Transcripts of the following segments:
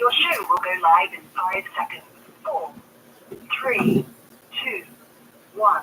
Your show will go live in 5 seconds. 4, 3, 2, 1.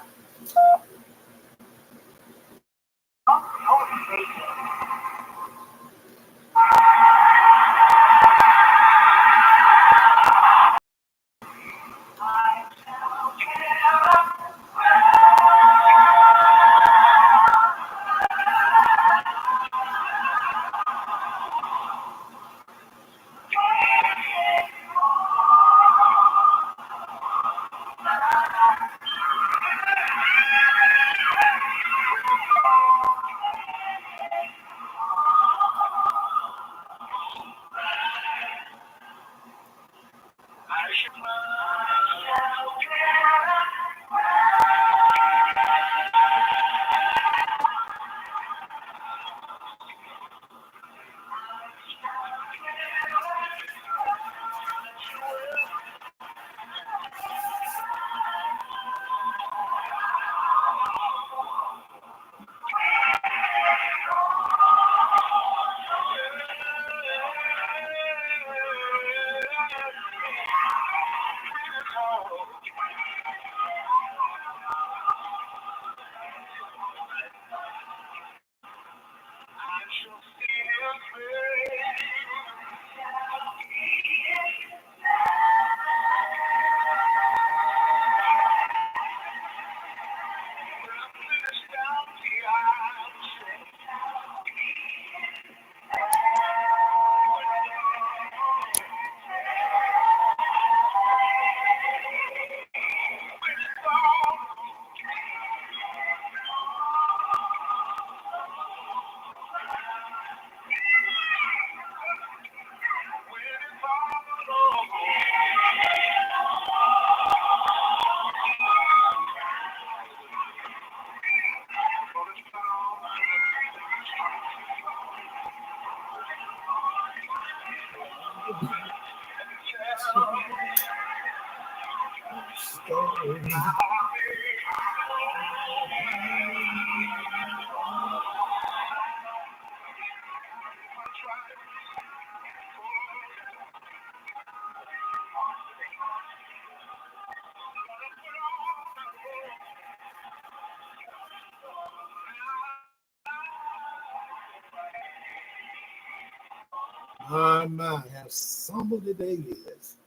My, how summer today is.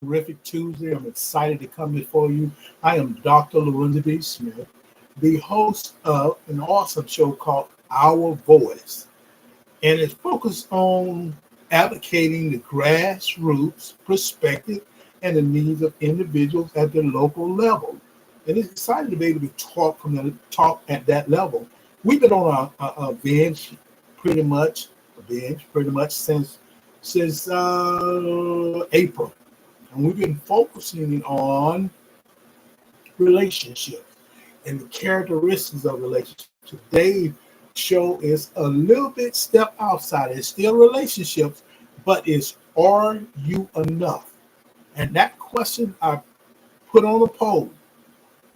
Terrific Tuesday. I'm excited to come before you. I am Dr. Lorenzo B. Smith, the host of an awesome show called Our Voice. And it's focused on advocating the grassroots perspective and the needs of individuals at the local level. And it's exciting to be able to talk at that level. We've been on a binge pretty much since April, and we've been focusing on relationships and the characteristics of relationships. Today's show is a little bit step outside. It's still relationships, but it's are you enough? And that question I put on a poll,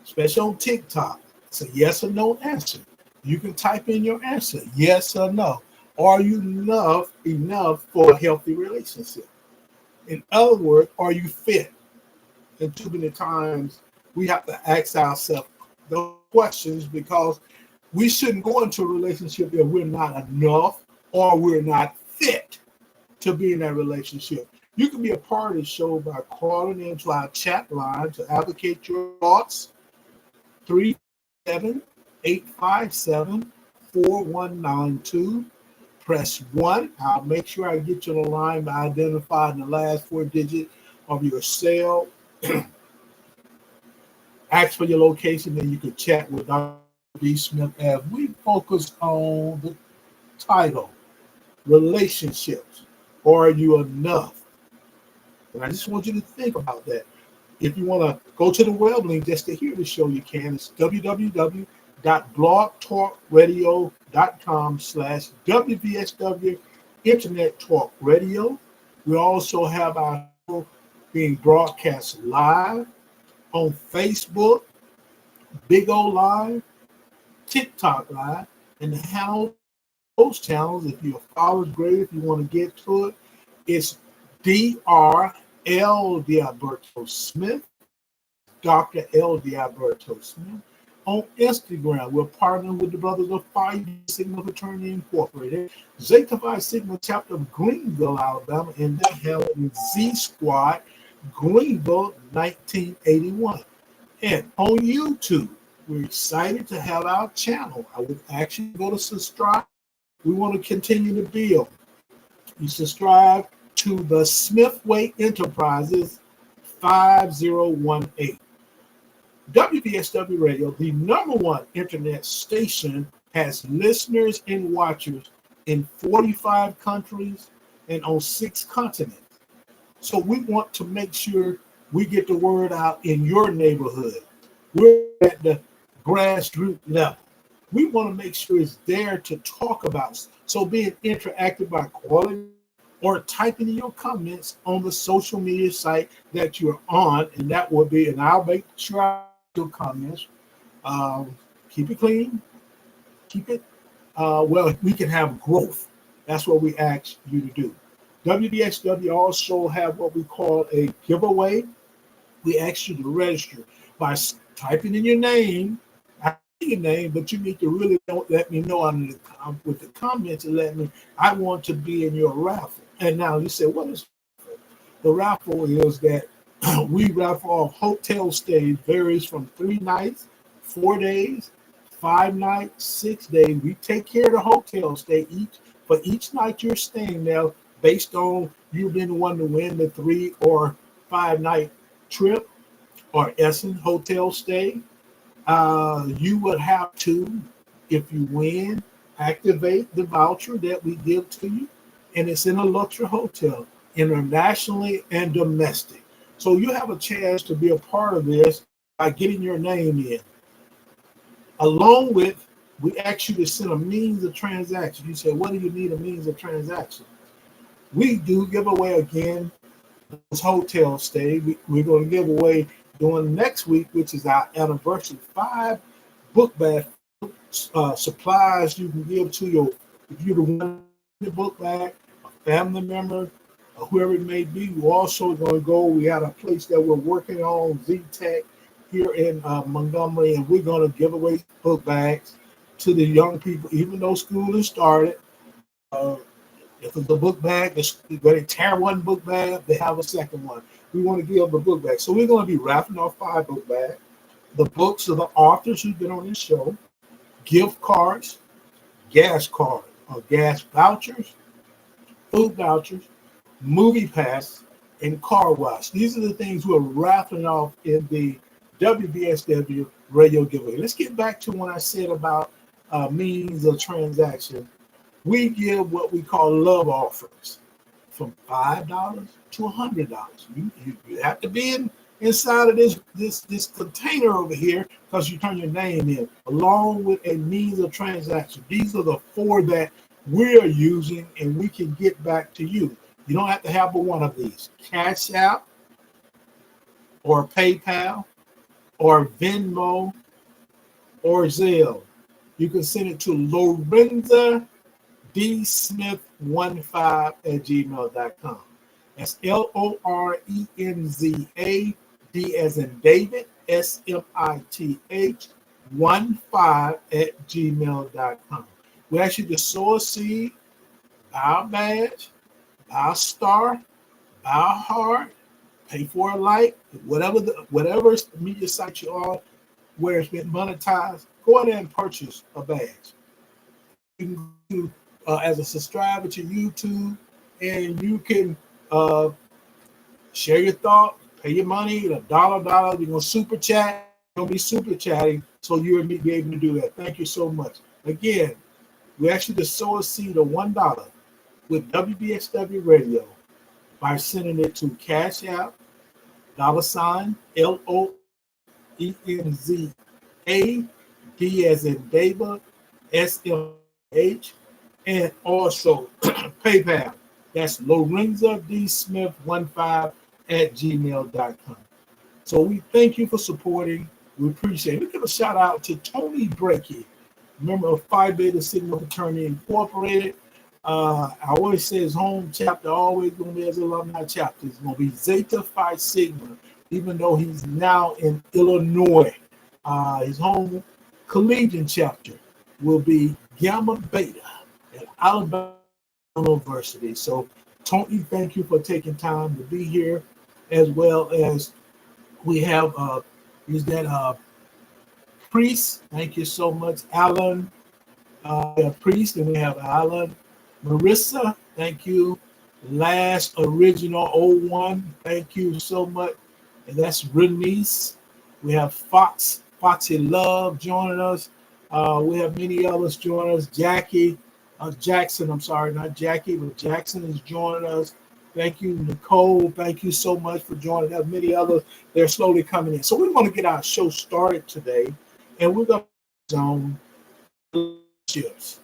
especially on TikTok. It's a yes or no answer. You can type in your answer, yes or no. Are you enough for a healthy relationship? In other words, are you fit? And too many times we have to ask ourselves those questions because we shouldn't go into a relationship if we're not enough or we're not fit to be in that relationship. You can be a part of the show by calling into our chat line to advocate your thoughts. 37857-4192. Press 1. I'll make sure I get you on the line by identifying the last 4 digits of your cell. Ask for your location, and you can chat with Dr. D. Smith as we focus on the title, Relationships. Are you enough? And I just want you to think about that. If you want to go to the web link just to hear the show, you can. It's www.blogtalkradio.com/WVSW Internet Talk Radio. We also have our show being broadcast live on Facebook, Big O Live, TikTok Live, and how those channels, if you're a follower, great. If you want to get to it, it's Dr. L. Dialberto Smith, Dr. L. Dialberto Smith. On Instagram, we're partnering with the Brothers of Fire Signal Fraternity Incorporated, Zeta Phi Signal Chapter of Greenville, Alabama, and they have Z Squad, Greenville, 1981. And on YouTube, we're excited to have our channel. I would actually go to subscribe. We want to continue to build. You subscribe to the Smithway Enterprises 5018. WVSW Radio, the number one internet station, has listeners and watchers in 45 countries and on 6 continents. So we want to make sure we get the word out in your neighborhood. We're at the grassroots level. We want to make sure it's there to talk about. So being interactive by calling or typing in your comments on the social media site that you're on, and that will be, and I'll make sure your comments. Keep it clean. Keep it, well, we can have growth. That's what we ask you to do. WVSW also have what we call a giveaway. We ask you to register by typing in your name. I see your name, but you need to really let me know with the comments and let me, I want to be in your raffle. And now you say, what is the raffle? Is that we raffle off hotel stays, varies from 3 nights, 4 days, 5 nights, 6 days. We take care of the hotel stay for each night you're staying there, based on you being the one to win the 3 or 5 night trip or Essence hotel stay. You would have to, if you win, activate the voucher that we give to you, and it's in a luxury hotel, internationally and domestic. So you have a chance to be a part of this by getting your name in. Along with, we ask you to send a means of transaction. You say, what do you need a means of transaction? We do give away again this hotel stay. We're going to give away during next week, which is our anniversary, 5 book bag supplies you can give to your, if you're the one in the book bag, a family member, or whoever it may be. We're also going to go, we had a place that we're working on, Z-Tech, here in Montgomery, and we're going to give away book bags to the young people, even though school has started. If it's a book bag, when they tear one book bag, they have a second one. We want to give a book bag. So we're going to be raffling off 5 book bags. The books of the authors who've been on this show, gift cards, gas cards, or gas vouchers, food vouchers, movie pass, and car wash. These are the things we're raffling off in the WVSW radio giveaway. Let's get back to when I said about means of transaction. We give what we call love offers from $5 to $100. You have to be inside of this container over here because you turn your name in, along with a means of transaction. These are the 4 that we're using, and we can get back to you. You don't have to have but one of these. Cash App or PayPal or Venmo or Zelle. You can send it to Lorenza D. Smith 15 at gmail.com. That's Lorenza D as in David Smith 15 at gmail.com. We ask you to sow a seed, buy a badge, buy a star, buy a heart, pay for a like, whatever media site you are where it's been monetized, go ahead and purchase a badge. You can do as a subscriber to YouTube, and you can share your thought, pay your money, $1. You're going to super chat. You're going to be super chatting, so you'll be able to do that. Thank you so much. Again, we ask you to sow a seed of $1 with WVSW Radio by sending it to Cash App, $ LOENZA D as in David SMH, and also PayPal. That's Lorenza D. Smith 15 at gmail.com. So we thank you for supporting. We appreciate it. We give a shout out to Tony Breaky, member of Phi Beta Sigma Fraternity Incorporated. I always say his home chapter always going to be his alumni chapter. It's going to be Zeta Phi Sigma, even though he's now in Illinois. His home collegiate chapter will be Gamma Beta at Alabama University. So, Tony, thank you for taking time to be here, as well as we have is that Priest. Thank you so much, Alan. We have Priest, and we have Alan. Marissa, thank you. Last original '01, thank you so much. And that's Renice. We have Foxy Love joining us. We have many others joining us. Jackson, I'm sorry, not Jackie, but Jackson is joining us. Thank you, Nicole. Thank you so much for joining us. Many others, they're slowly coming in. So we want to get our show started today, and we're going to on relationships.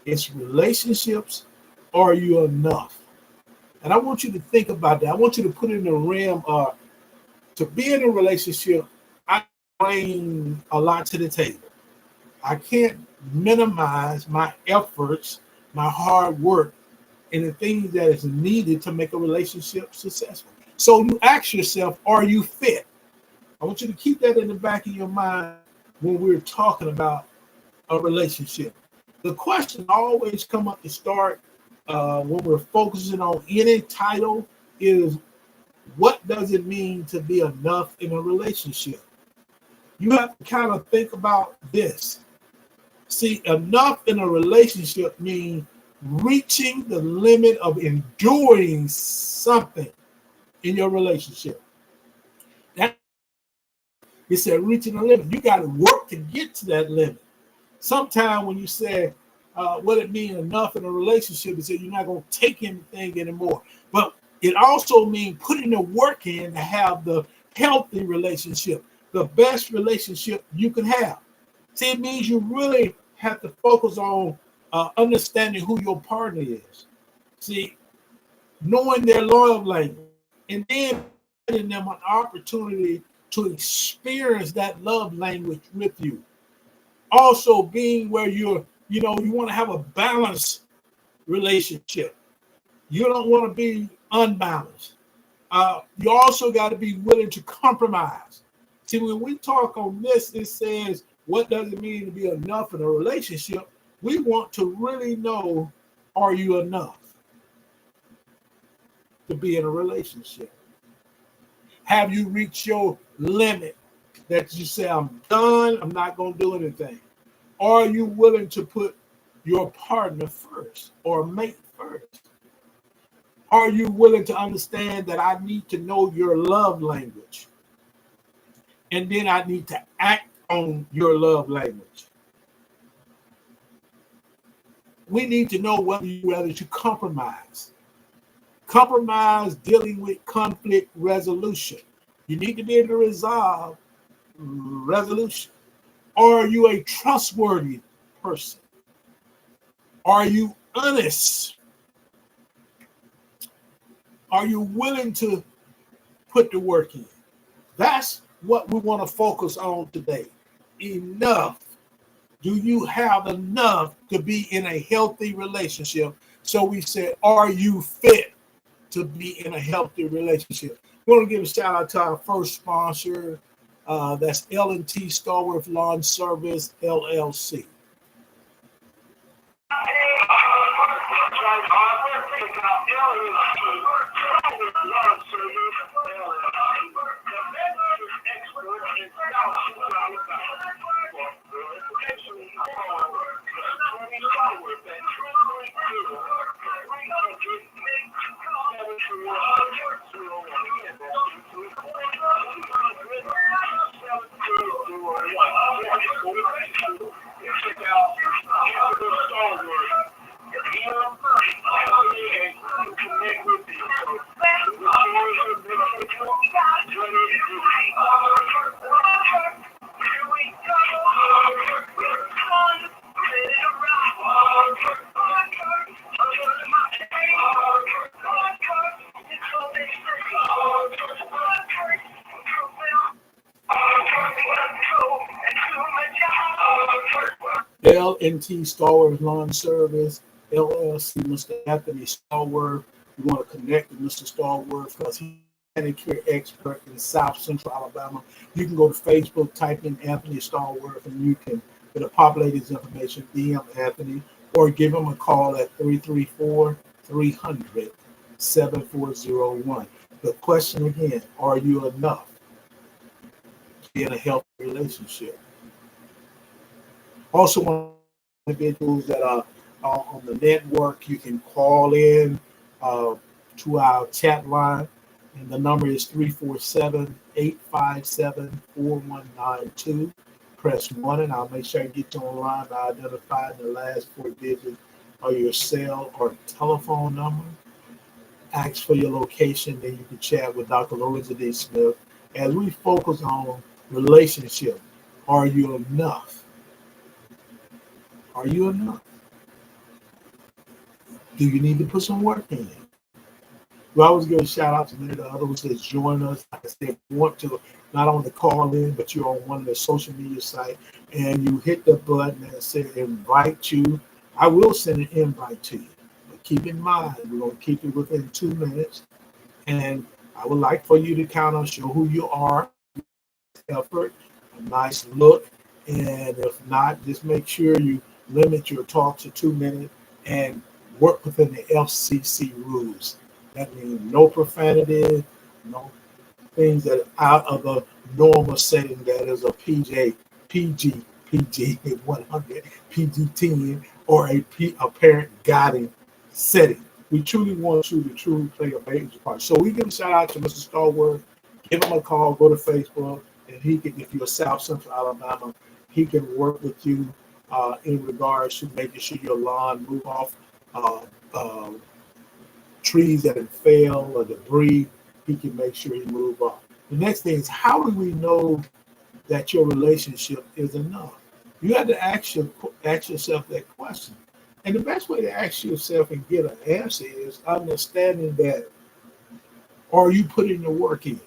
It's relationships. Are you enough? And I want you to think about that. I want you to put it in the realm of to be in a relationship. I bring a lot to the table. I can't minimize my efforts, my hard work, and the things that is needed to make a relationship successful. So you ask yourself, are you fit? I want you to keep that in the back of your mind when we're talking about a relationship. The question always come up to start when we're focusing on any title is, what does it mean to be enough in a relationship? You have to kind of think about this. See, enough in a relationship means reaching the limit of enduring something in your relationship. That it said reaching a limit. You got to work to get to that limit. Sometimes when you say what it means enough in a relationship, is that you're not going to take anything anymore. But it also means putting the work in to have the healthy relationship, the best relationship you can have. See, it means you really have to focus on understanding who your partner is. See, knowing their love language, and then giving them an opportunity to experience that love language with you. Also, being where you want to have a balanced relationship. You don't want to be unbalanced. You also got to be willing to compromise. See, when we talk on this, it says, what does it mean to be enough in a relationship? We want to really know, are you enough to be in a relationship? Have you reached your limit that you say, I'm done, I'm not going to do anything? Are you willing to put your partner first or mate first? Are you willing to understand that I need to know your love language? And then I need to act on your love language. We need to know whether to compromise. Compromise dealing with conflict resolution. You need to be able to resolve resolution. Are you a trustworthy person? Are you honest? Are you willing to put the work in? That's what we want to focus on today. Enough. Do you have enough to be in a healthy relationship? So we said, are you fit to be in a healthy relationship? We want to give a shout out to our first sponsor. That's L&T Starworth Lawn Service, LLC. L&T Starworth Lawn Service, LLC, Mr. Anthony Stallworth. You want to connect with Mr. Stallworth because he's a Medicare expert in South Central Alabama. You can go to Facebook, type in Anthony Stallworth, and you can, it'll populate his information, DM Anthony, or give him a call at 334-300-7401. The question again, are you enough to be in a healthy relationship? Also, one of the individuals that are on the network, you can call in to our chat line, and the number is 347-857-4192. Press 1, and I'll make sure I get you online by identifying the last 4 digits of your cell or telephone number. Ask for your location, then you can chat with Dr. Lorenzo D. Smith as we focus on relationship. Are you enough? Are you enough? Do you need to put some work in? We always give a shout out to many of the others that join us. Like I said, if you want to not only call in, but you're on one of the social media sites and you hit the button that says invite you, I will send an invite to you. But keep in mind, we're going to keep it within 2 minutes. And I would like for you to kind of show who you are, effort, a nice look. And if not, just make sure you limit your talk to 2 minutes and work within the FCC rules. That means no profanity, no things that are out of a normal setting that is a PG 100, PG-10, or a parent guiding setting. We truly want you to truly play a major part. So we give a shout out to Mr. Stallworth. Give him a call, go to Facebook, and he can, if you're South Central Alabama, he can work with you in regards to making sure your lawn move off trees that have failed or debris. He can make sure you move off. The next thing is, how do we know that your relationship is enough? You have to ask yourself that question. And the best way to ask yourself and get an answer is understanding that, are you putting the work in?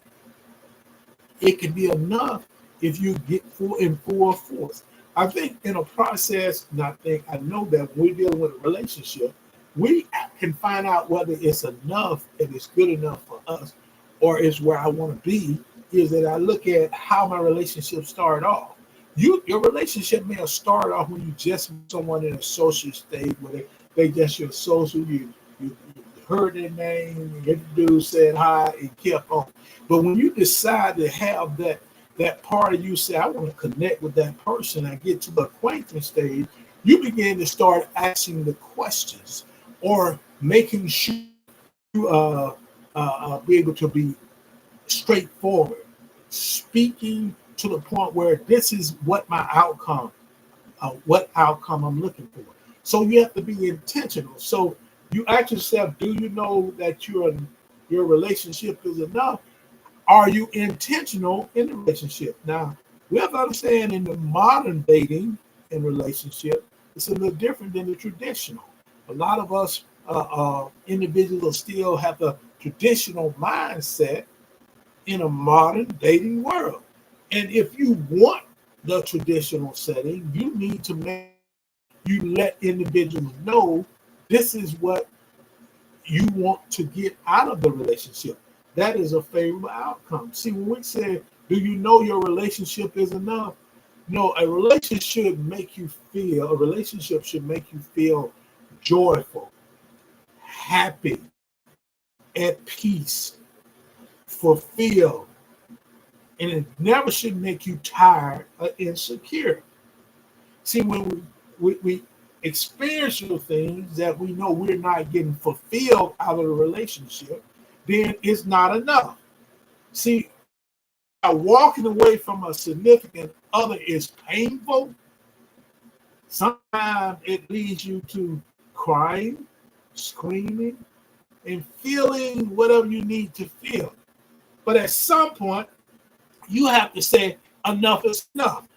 It can be enough if you get in full force. I think in a process, and I know that when we're dealing with a relationship, we can find out whether it's enough and it's good enough for us, or it's where I want to be, is that I look at how my relationship started off. Your relationship may have started off when you just met someone in a social state where they just your social, you heard their name, you introduced, said hi, and kept on. But when you decide to have that part of you say, I want to connect with that person and get to the acquaintance stage, you begin to start asking the questions or making sure you be able to be straightforward, speaking to the point where this is what my outcome, what outcome I'm looking for. So you have to be intentional. So you ask yourself, do you know that your relationship is enough? Are you intentional in the relationship? Now, we have to understand in the modern dating and relationship, it's a little different than the traditional. A lot of us individuals still have the traditional mindset in a modern dating world. And if you want the traditional setting, you need to make you let individuals know this is what you want to get out of the relationship. That is a favorable outcome. See, when we say, do you know your relationship is enough? No, a relationship should make you feel joyful, happy, at peace, fulfilled, and it never should make you tired or insecure. See, when we experience the things that we know we're not getting fulfilled out of the relationship, then it's not enough. See, walking away from a significant other is painful. Sometimes it leads you to crying, screaming, and feeling whatever you need to feel. But at some point, you have to say, enough is enough.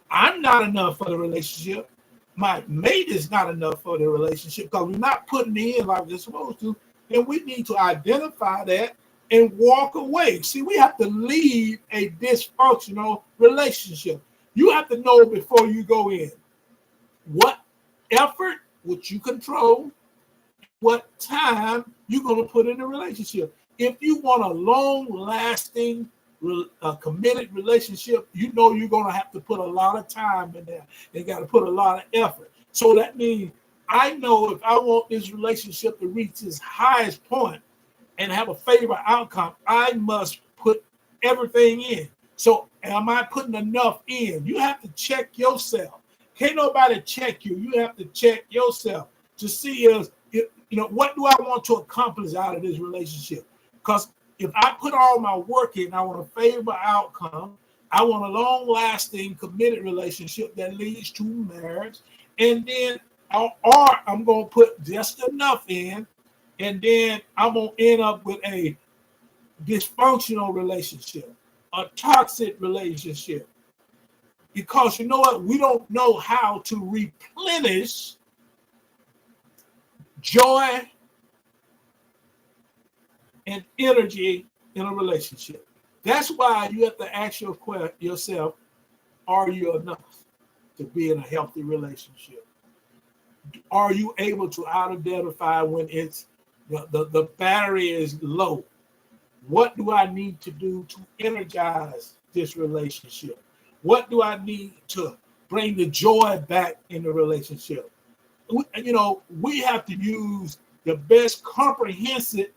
I'm not enough for the relationship. My mate is not enough for the relationship because we're not putting it in like we're supposed to. And we need to identify that and walk away. See, we have to leave a dysfunctional relationship. You have to know before you go in what effort what you control, what time you're going to put in a relationship. If you want a long-lasting, committed relationship, you know you're going to have to put a lot of time in there. You got to put a lot of effort. So that means I know if I want this relationship to reach its highest point and have a favorable outcome, I must put everything in. So am I putting enough in? You have to check yourself. Can't nobody check you. You have to check yourself to see what do I want to accomplish out of this relationship? Because if I put all my work in, I want a favorable outcome. I want a long-lasting, committed relationship that leads to marriage. And then, or I'm going to put just enough in, and then I'm going to end up with a dysfunctional relationship, a toxic relationship. Because you know what? We don't know how to replenish joy and energy in a relationship. That's why you have to ask yourself, are you enough to be in a healthy relationship? Are you able to identify when it's the battery is low? What do I need to do to energize this relationship? What do I need to bring the joy back in the relationship? We have to use the best comprehensive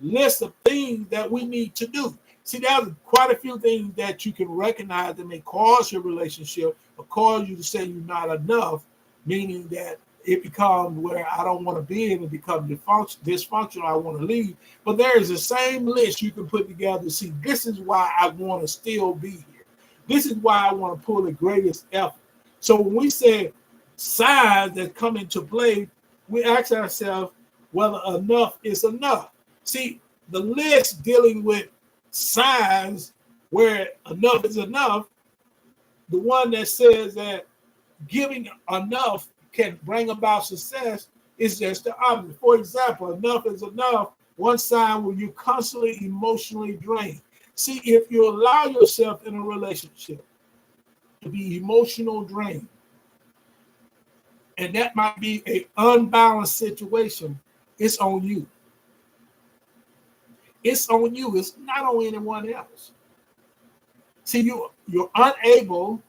list of things that we need to do. See, there's quite a few things that you can recognize that may cause your relationship or cause you to say you're not enough, meaning that it becomes where I don't want to be in, it becomes dysfunctional, I want to leave. But there is the same list you can put together to see this is why I want to still be here. This is why I want to pull the greatest effort. So when we say signs that come into play, we ask ourselves whether enough is enough. See, the list dealing with signs where enough is enough, the one that says that giving enough can bring about success is just the opposite. For example, enough is enough. One sign where you're constantly emotionally drained. See, if you allow yourself in a relationship to be emotional drained, and that might be an unbalanced situation, it's on you. It's on you. It's not on anyone else. See, you're unable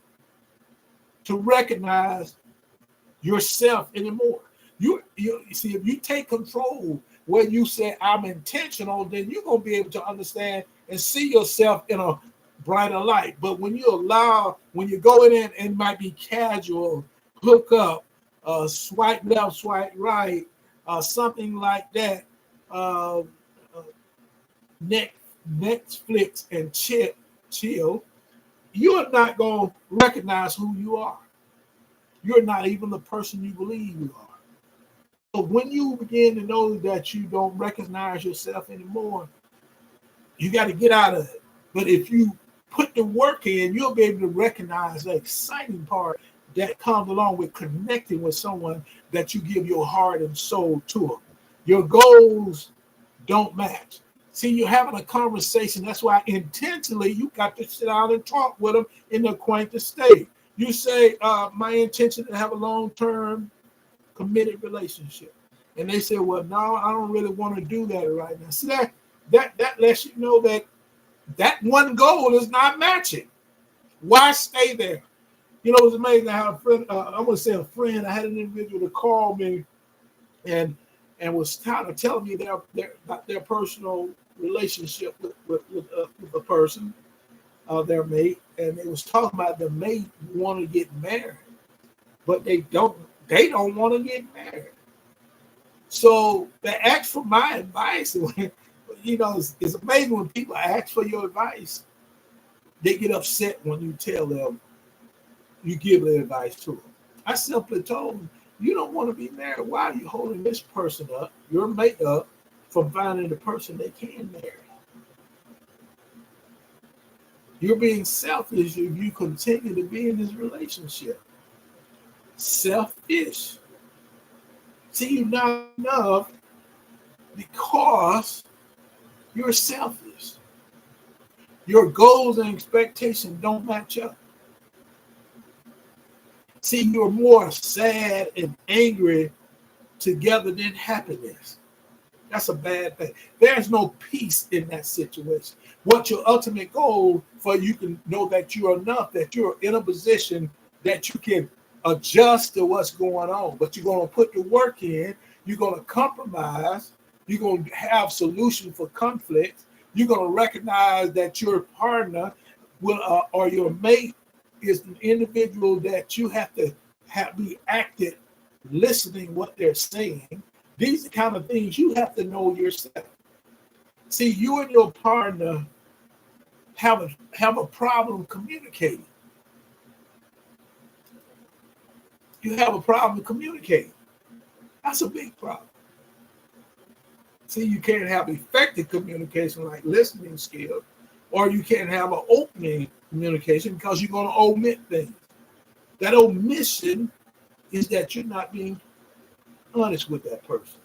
to recognize yourself anymore. You see, if you take control where you say I'm intentional, then you're gonna be able to understand and see yourself in a brighter light. But when you go in and it might be casual, hook up, swipe left, swipe right, something like that, Netflix and chill, you're not gonna recognize who you are. You're not even the person you believe you are. So when you begin to know that you don't recognize yourself anymore, you got to get out of it. But if you put the work in, you'll be able to recognize the exciting part that comes along with connecting with someone that you give your heart and soul to. Your goals don't match. See, you're having a conversation. That's why intentionally you got to sit down and talk with them in the acquaintance stage. You say, my intention to have a long-term committed relationship. And they say, well, no, I don't really want to do that right now. See, that lets you know that one goal is not matching. Why stay there? You know, it's amazing how a friend, I want to say a friend, I had an individual to call me and was kind of telling me about their personal relationship with a person, their mate, and they was talking about the mate want to get married, but they don't want to get married. So they asked for my advice. You know, it's amazing when people ask for your advice. They get upset when you tell them, you give the advice to them. I simply told them, you don't want to be married. Why are you holding this person up, your mate up, from finding the person they can marry? You're being selfish if you continue to be in this relationship. Selfish. See, you're not enough because you're selfish. Your goals and expectations don't match up. See, you're more sad and angry together than happiness. That's a bad thing. There's no peace in that situation. What's your ultimate goal for you can know that you're enough, that you're in a position that you can adjust to what's going on, but you're going to put the work in, you're going to compromise, you're going to have solution for conflict, you're going to recognize that your partner will or your mate is an individual that you have to be active listening what they're saying. These are the kind of things you have to know yourself. See, you and your partner have a problem communicating. You have a problem communicating. That's a big problem. See, you can't have effective communication like listening skills, or you can't have an opening communication because you're going to omit things. That omission is that you're not being honest with that person.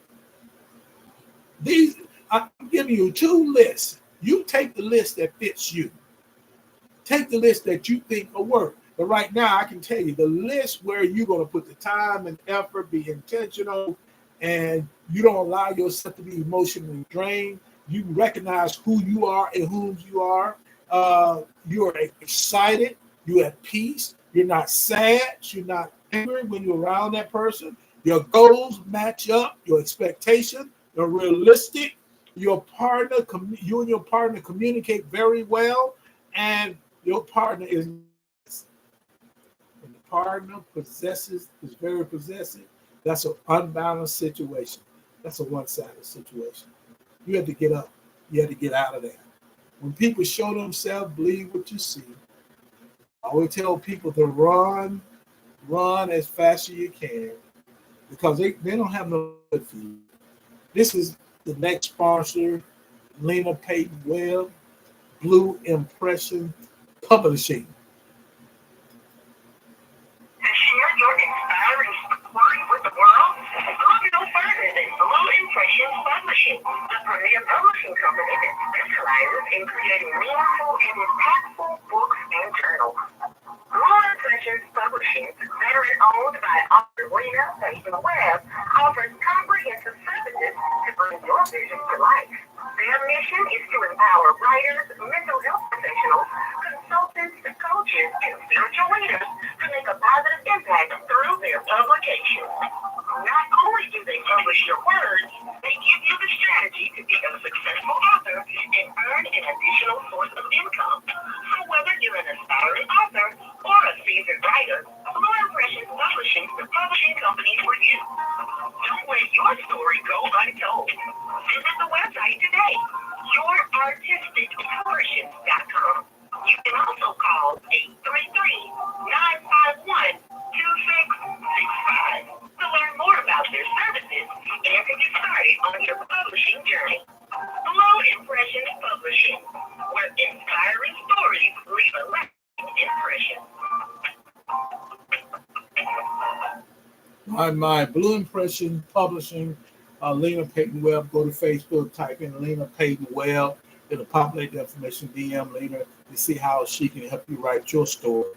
I'm giving you two lists. You take the list that fits you. Take the list that you think will work. But right now, I can tell you the list where you're going to put the time and effort, be intentional, and you don't allow yourself to be emotionally drained. You recognize who you are and whom you are. You're excited. You're at peace. You're not sad. You're not angry when you're around that person. Your goals match up. Your expectations are realistic. You and your partner communicate very well, and your partner is. When the partner is very possessive, that's an unbalanced situation. That's a one-sided situation. You have to get up. You have to get out of that. When people show themselves, believe what you see. I always tell people to run as fast as you can, because they don't have no good for you. This is the next sponsor, Lena Payton Webb, Blue Impression Publishing. To share your inspiring story with the world, look no further than Blue Impressions Publishing, the premier publishing company that specializes in creating meaningful and impactful books and journals. Blue Impressions Publishing, veteran-owned by author Lena Payton Webb, offers comprehensive services to bring your vision to life. Their mission is to empower writers, mental health professionals, consultants, coaches, and spiritual leaders to make a positive impact through their publications. Not only do they publish your words, they give you the strategy to be a successful author and earn an additional source of income. So whether you're an aspiring author or a seasoned writer, Blue Impressions Publishing is the publishing company for you. Don't let your story go untold. Visit the website today, yourartisticexpressions.com. You can also call 833-951-2665 to learn more about their services and to get started on your publishing journey. Blue Impressions Publishing, where inspiring stories leave a lasting impression. My Blue Impression Publishing, Lena Payton Webb. Go to Facebook, type in Lena Payton Webb. It'll populate the information, DM Lena to see how she can help you write your story,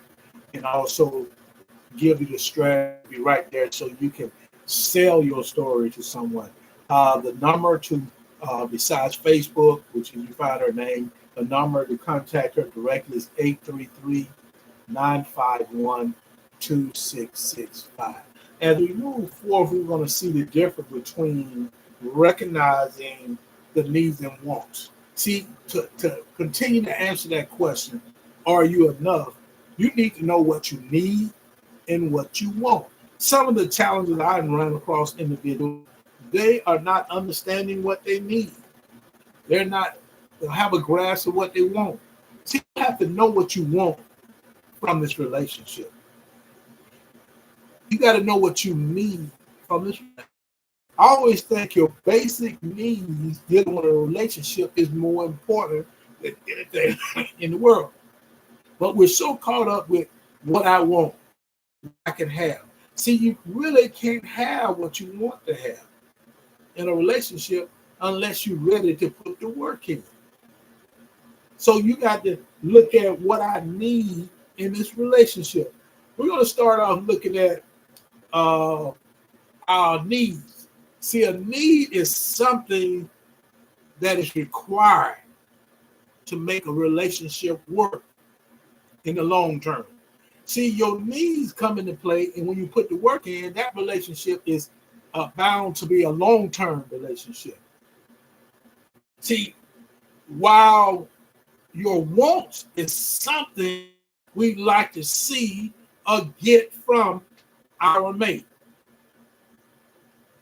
and also give you the strategy right there so you can sell your story to someone. The number to, besides Facebook, which is you find her name, the number to contact her directly is 833-951-2665. As we move forward, we're going to see the difference between recognizing the needs and wants. See, to continue to answer that question, are you enough? You need to know what you need and what you want. Some of the challenges I've run across individuals, they are not understanding what they need. They have a grasp of what they want. See, you have to know what you want from this relationship. You got to know what you need from this relationship. I always think your basic needs dealing with a relationship is more important than anything in the world. But we're so caught up with what I want, I can have. See, you really can't have what you want to have in a relationship unless you're ready to put the work in. So you got to look at what I need in this relationship. We're going to start off looking at our needs. See, a need is something that is required to make a relationship work in the long term. See, your needs come into play, and when you put the work in, that relationship is bound to be a long-term relationship. See, while your wants is something we like to see or get from our mate.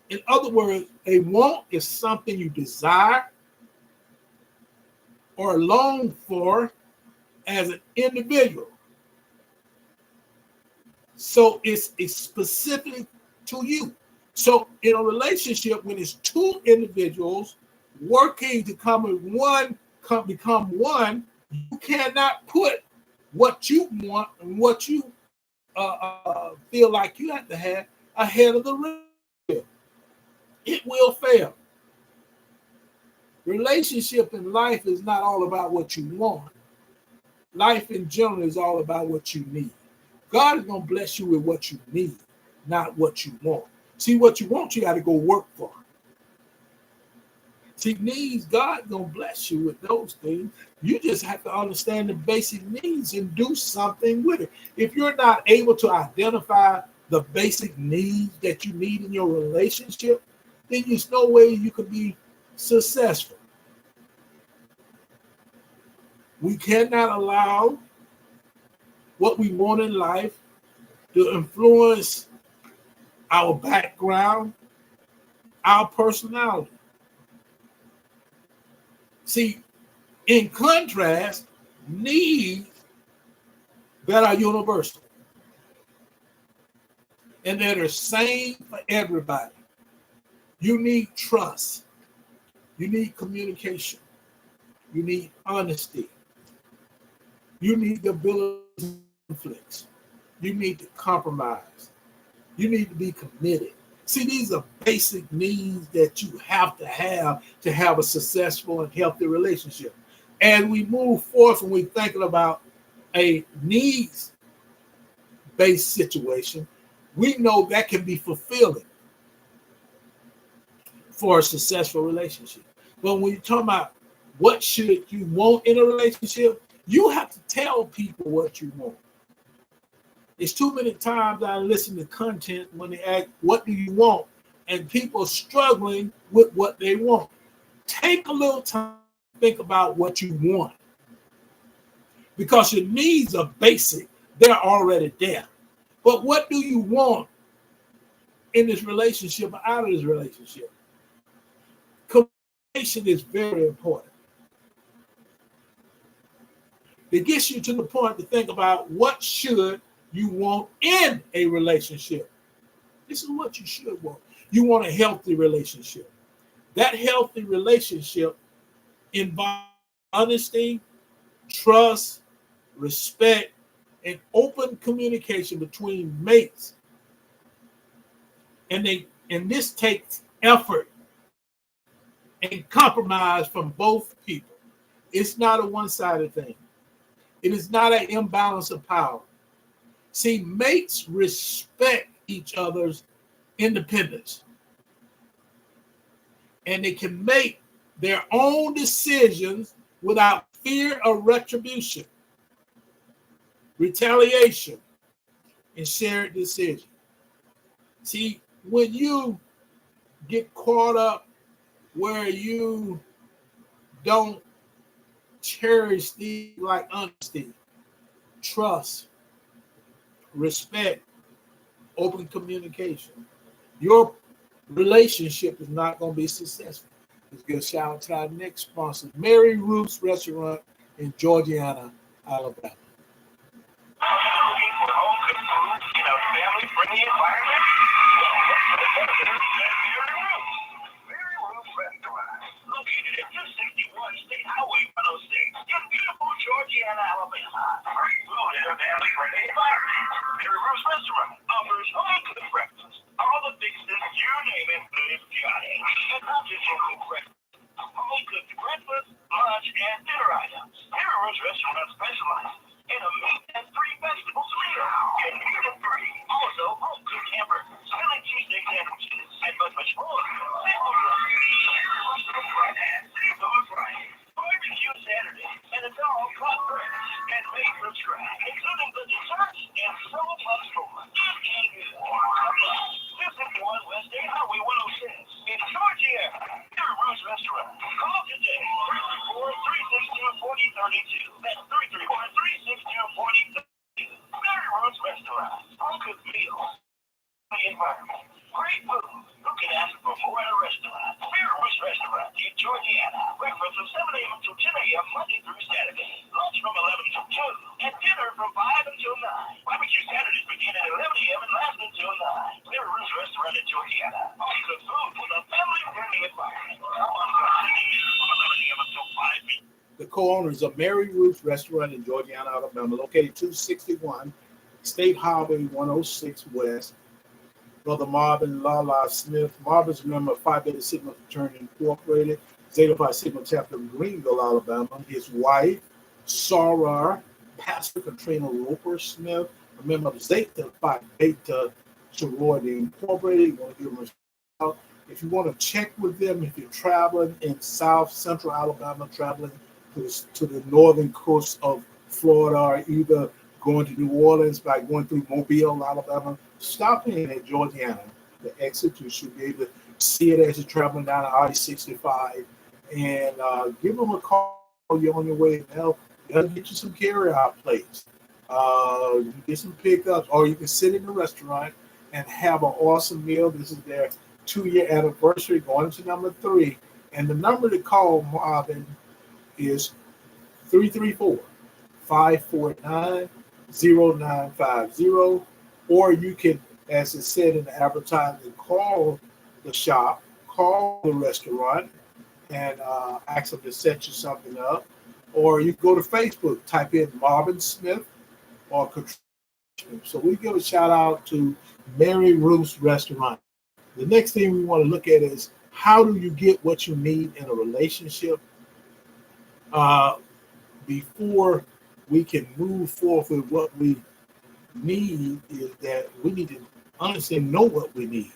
In other words, a want is something you desire or long for as an individual. So it's specific to you. So in a relationship, when it's two individuals working to become one, you cannot put what you want and what you feel like you have to have ahead of the relationship. It will fail. Relationship in life is not all about what you want. Life in general is all about what you need. God is going to bless you with what you need, not what you want. See, what you want, you got to go work for. See, needs, God going to bless you with those things. You just have to understand the basic needs and do something with it. If you're not able to identify the basic needs that you need in your relationship, then there's no way you can be successful. We cannot allow what we want in life to influence our background, our personality. See, in contrast, needs that are universal and that are same for everybody. You need trust. You need communication. You need honesty. You need the ability to conflict. You need to compromise. You need to be committed. See, these are basic needs that you have to have a successful and healthy relationship. And we move forth when we're thinking about a needs-based situation, we know that can be fulfilling for a successful relationship. But when you're talking about what should you want in a relationship, you have to tell people what you want. It's too many times I listen to content when they ask, what do you want? And people are struggling with what they want. Take a little time to think about what you want. Because your needs are basic. They're already there. But what do you want in this relationship or out of this relationship? Communication is very important. It gets you to the point to think about what should you want in a relationship. This is what you should want. You want a healthy relationship. That healthy relationship involves honesty, trust, respect, and open communication between mates. And this takes effort and compromise from both people. It's not a one-sided thing. It is not an imbalance of power. See, mates respect each other's independence. And they can make their own decisions without fear of retribution, retaliation, and shared decision. See, when you get caught up where you don't cherish things like honesty, trust, respect, open communication, your relationship is not going to be successful. Let's give a shout out to our next sponsor, Mary Ruth's Restaurant in Georgiana, Alabama. Looking for home cooked food in a family-friendly environment? Mary Ruth's Restaurant, located at 261 State Highway 106 in beautiful Georgiana, Alabama. Great food in a family-friendly environment. Mary Ruth's Restaurant offers home cooked breakfast. All the fixings, you name it, is got it. And not just home cooked breakfast. Home cooked breakfast, lunch, and dinner items. Mary Ruth's Restaurant specializes in a meat and 3 vegetables meal. And meat and 3. Also, home cooked hamburgers, Philly cheesesteak sandwiches, and much more. p.m. Monday through Saturday. Lunch from 11 to 2, and dinner from 5 until 9. Barbecue Saturdays begin at 11 a.m. and last until 9. Mary Ruth's Restaurant in Georgiana. All good food with a family-friendly environment. Come on, from 11 a.m. until 5 p.m. The co-owners of Mary Ruth's Restaurant in Georgiana, Alabama, located 261 State Highway 106 West. Brother Marvin Lala Smith. Marvin's a member of Phi Beta Sigma Fraternity Incorporated, Zeta Phi Sigma chapter of Greenville, Alabama. His wife, Sarah, Pastor Katrina Roper Smith, a member of Zeta Phi Beta Sorority Incorporated. You want to give them a shout out. If you want to check with them, if you're traveling in South Central Alabama, traveling to the northern coast of Florida, or either going to New Orleans by going through Mobile, Alabama, stop in at Georgiana, the exit. You should be able to see it as you're traveling down I-65, and give them a call. You're on your way. They'll get you some carry-out plates. You get some pickups, or you can sit in the restaurant and have an awesome meal. This is their 2-year anniversary, going into number 3. And the number to call Marvin is 334-549-0950, or you can, as it said in the advertisement, call the shop, call the restaurant, and ask them to set you something up. Or you go to Facebook, type in Marvin Smith or Katrina. So we give a shout out to Mary Ruth's Restaurant. The next thing we want to look at is, how do you get what you need in a relationship? Before we can move forward with what we need, is that we need to honestly know what we need.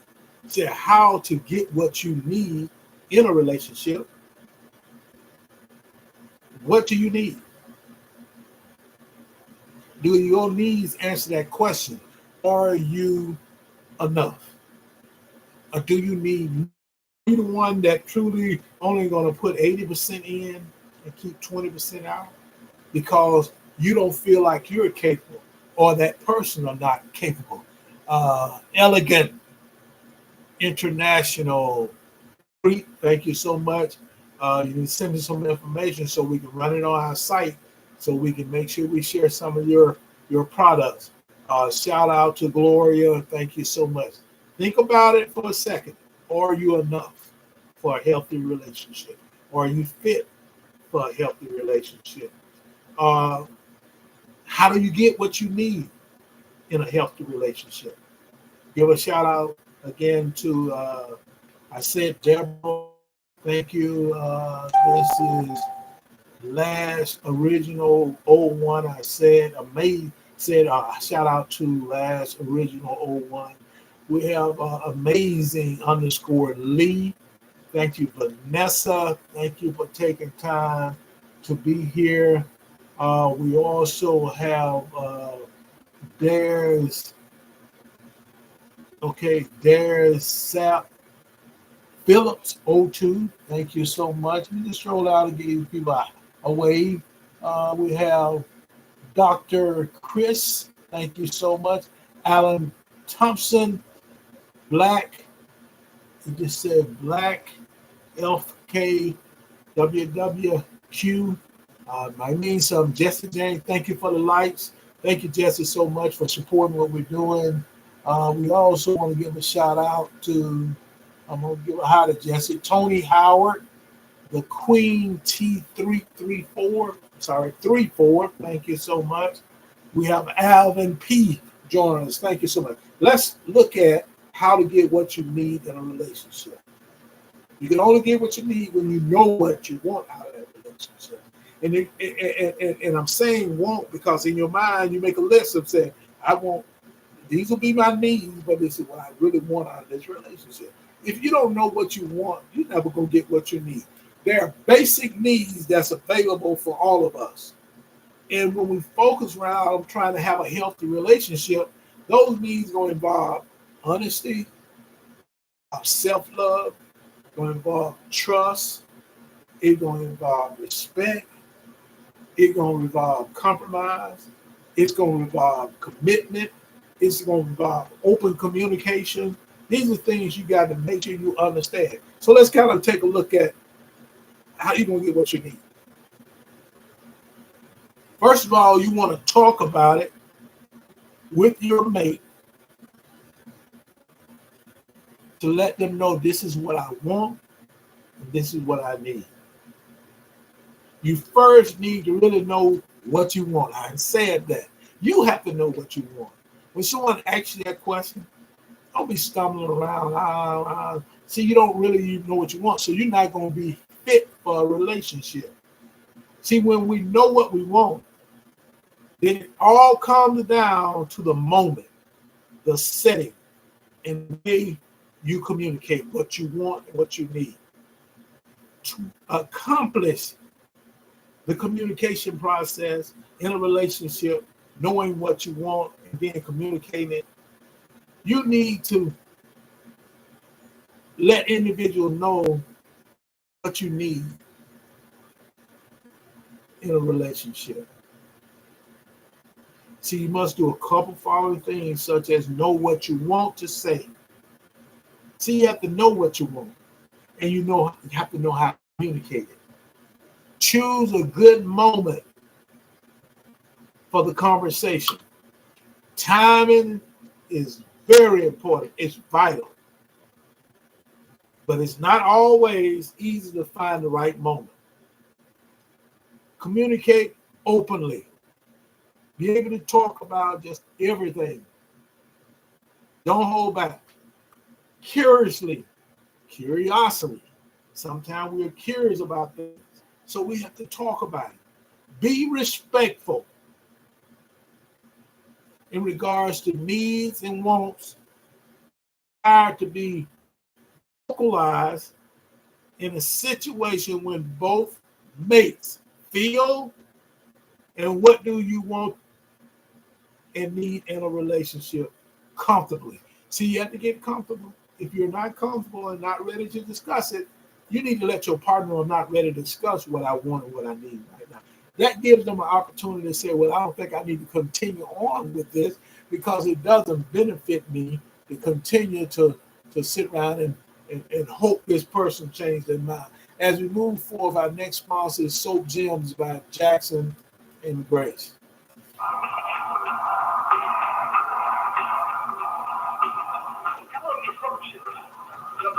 So how to get what you need in a relationship. What do you need? Do your needs answer that question? Are you enough? Or do you need, you the one that truly only going to put 80% in and keep 20% out because you don't feel like you're capable, or that person are not capable? Elegant International, thank you so much. You can send me some information so we can run it on our site, so we can make sure we share some of your products. Shout out to Gloria. Thank you so much. Think about it for a second. Are you enough for a healthy relationship? Or are you fit for a healthy relationship? How do you get what you need in a healthy relationship? Give a shout out again to, I said Deborah. Thank you. This is last original 01. I said shout out to last original 01. We have amazing _Lee. Thank you, Vanessa. Thank you for taking time to be here. We also have there's Sap Phillips 02. Thank you so much. We just roll out and give people a wave. We have Dr. Chris. Thank you so much. Alan Thompson, Black. He just said Black LKWWQ. My name is Jesse James. Thank you for the likes. Thank you, Jesse, so much for supporting what we're doing. We also want to give a shout out to, I'm going to give a hi to Jesse, Tony Howard, the Queen T334, 34. Thank you so much. We have Alvin P. joining us. Thank you so much. Let's look at how to get what you need in a relationship. You can only get what you need when you know what you want out of that relationship. And I'm saying want because in your mind you make a list of saying, I want, these will be my needs, but this is what I really want out of this relationship. If you don't know what you want, you're never going to get what you need. There are basic needs that's available for all of us. And when we focus around trying to have a healthy relationship, those needs going to involve honesty, self-love, going to involve trust, it's going to involve respect, it's going to involve compromise, it's going to involve commitment, it's going to involve open communication. These are things you got to make sure you understand. So let's kind of take a look at how you're going to get what you need. First of all, you want to talk about it with your mate to let them know this is what I want and this is what I need. You first need to really know what you want. I said that. You have to know what you want. When someone asks you that question, don't be stumbling around. See, you don't really know what you want, so you're not going to be fit for a relationship. See, when we know what we want, then it all comes down to the moment, the setting, and the way you communicate what you want and what you need. To accomplish the communication process in a relationship, knowing what you want and then communicating it, you need to let individuals know what you need in a relationship. See, you must do a couple following things, such as know what you want to say. See, you have to know what you want, and you have to know how to communicate it. Choose a good moment for the conversation. Timing is very important. It's vital. But it's not always easy to find the right moment. Communicate openly. Be able to talk about just everything. Don't hold back. Curiosity. Sometimes we're curious about things, so we have to talk about it. Be respectful in regards to needs and wants. Are to be vocalized in a situation when both mates feel and what do you want and need in a relationship comfortably. See, you have to get comfortable. If you're not comfortable and not ready to discuss it, you need to let your partner know I'm not ready to discuss what I want and what I need right now. That gives them an opportunity to say, well, I don't think I need to continue on with this because it doesn't benefit me to continue to sit around and hope this person change their mind. As we move forward, our next sponsor is Soap Gems by Jackson and Grace.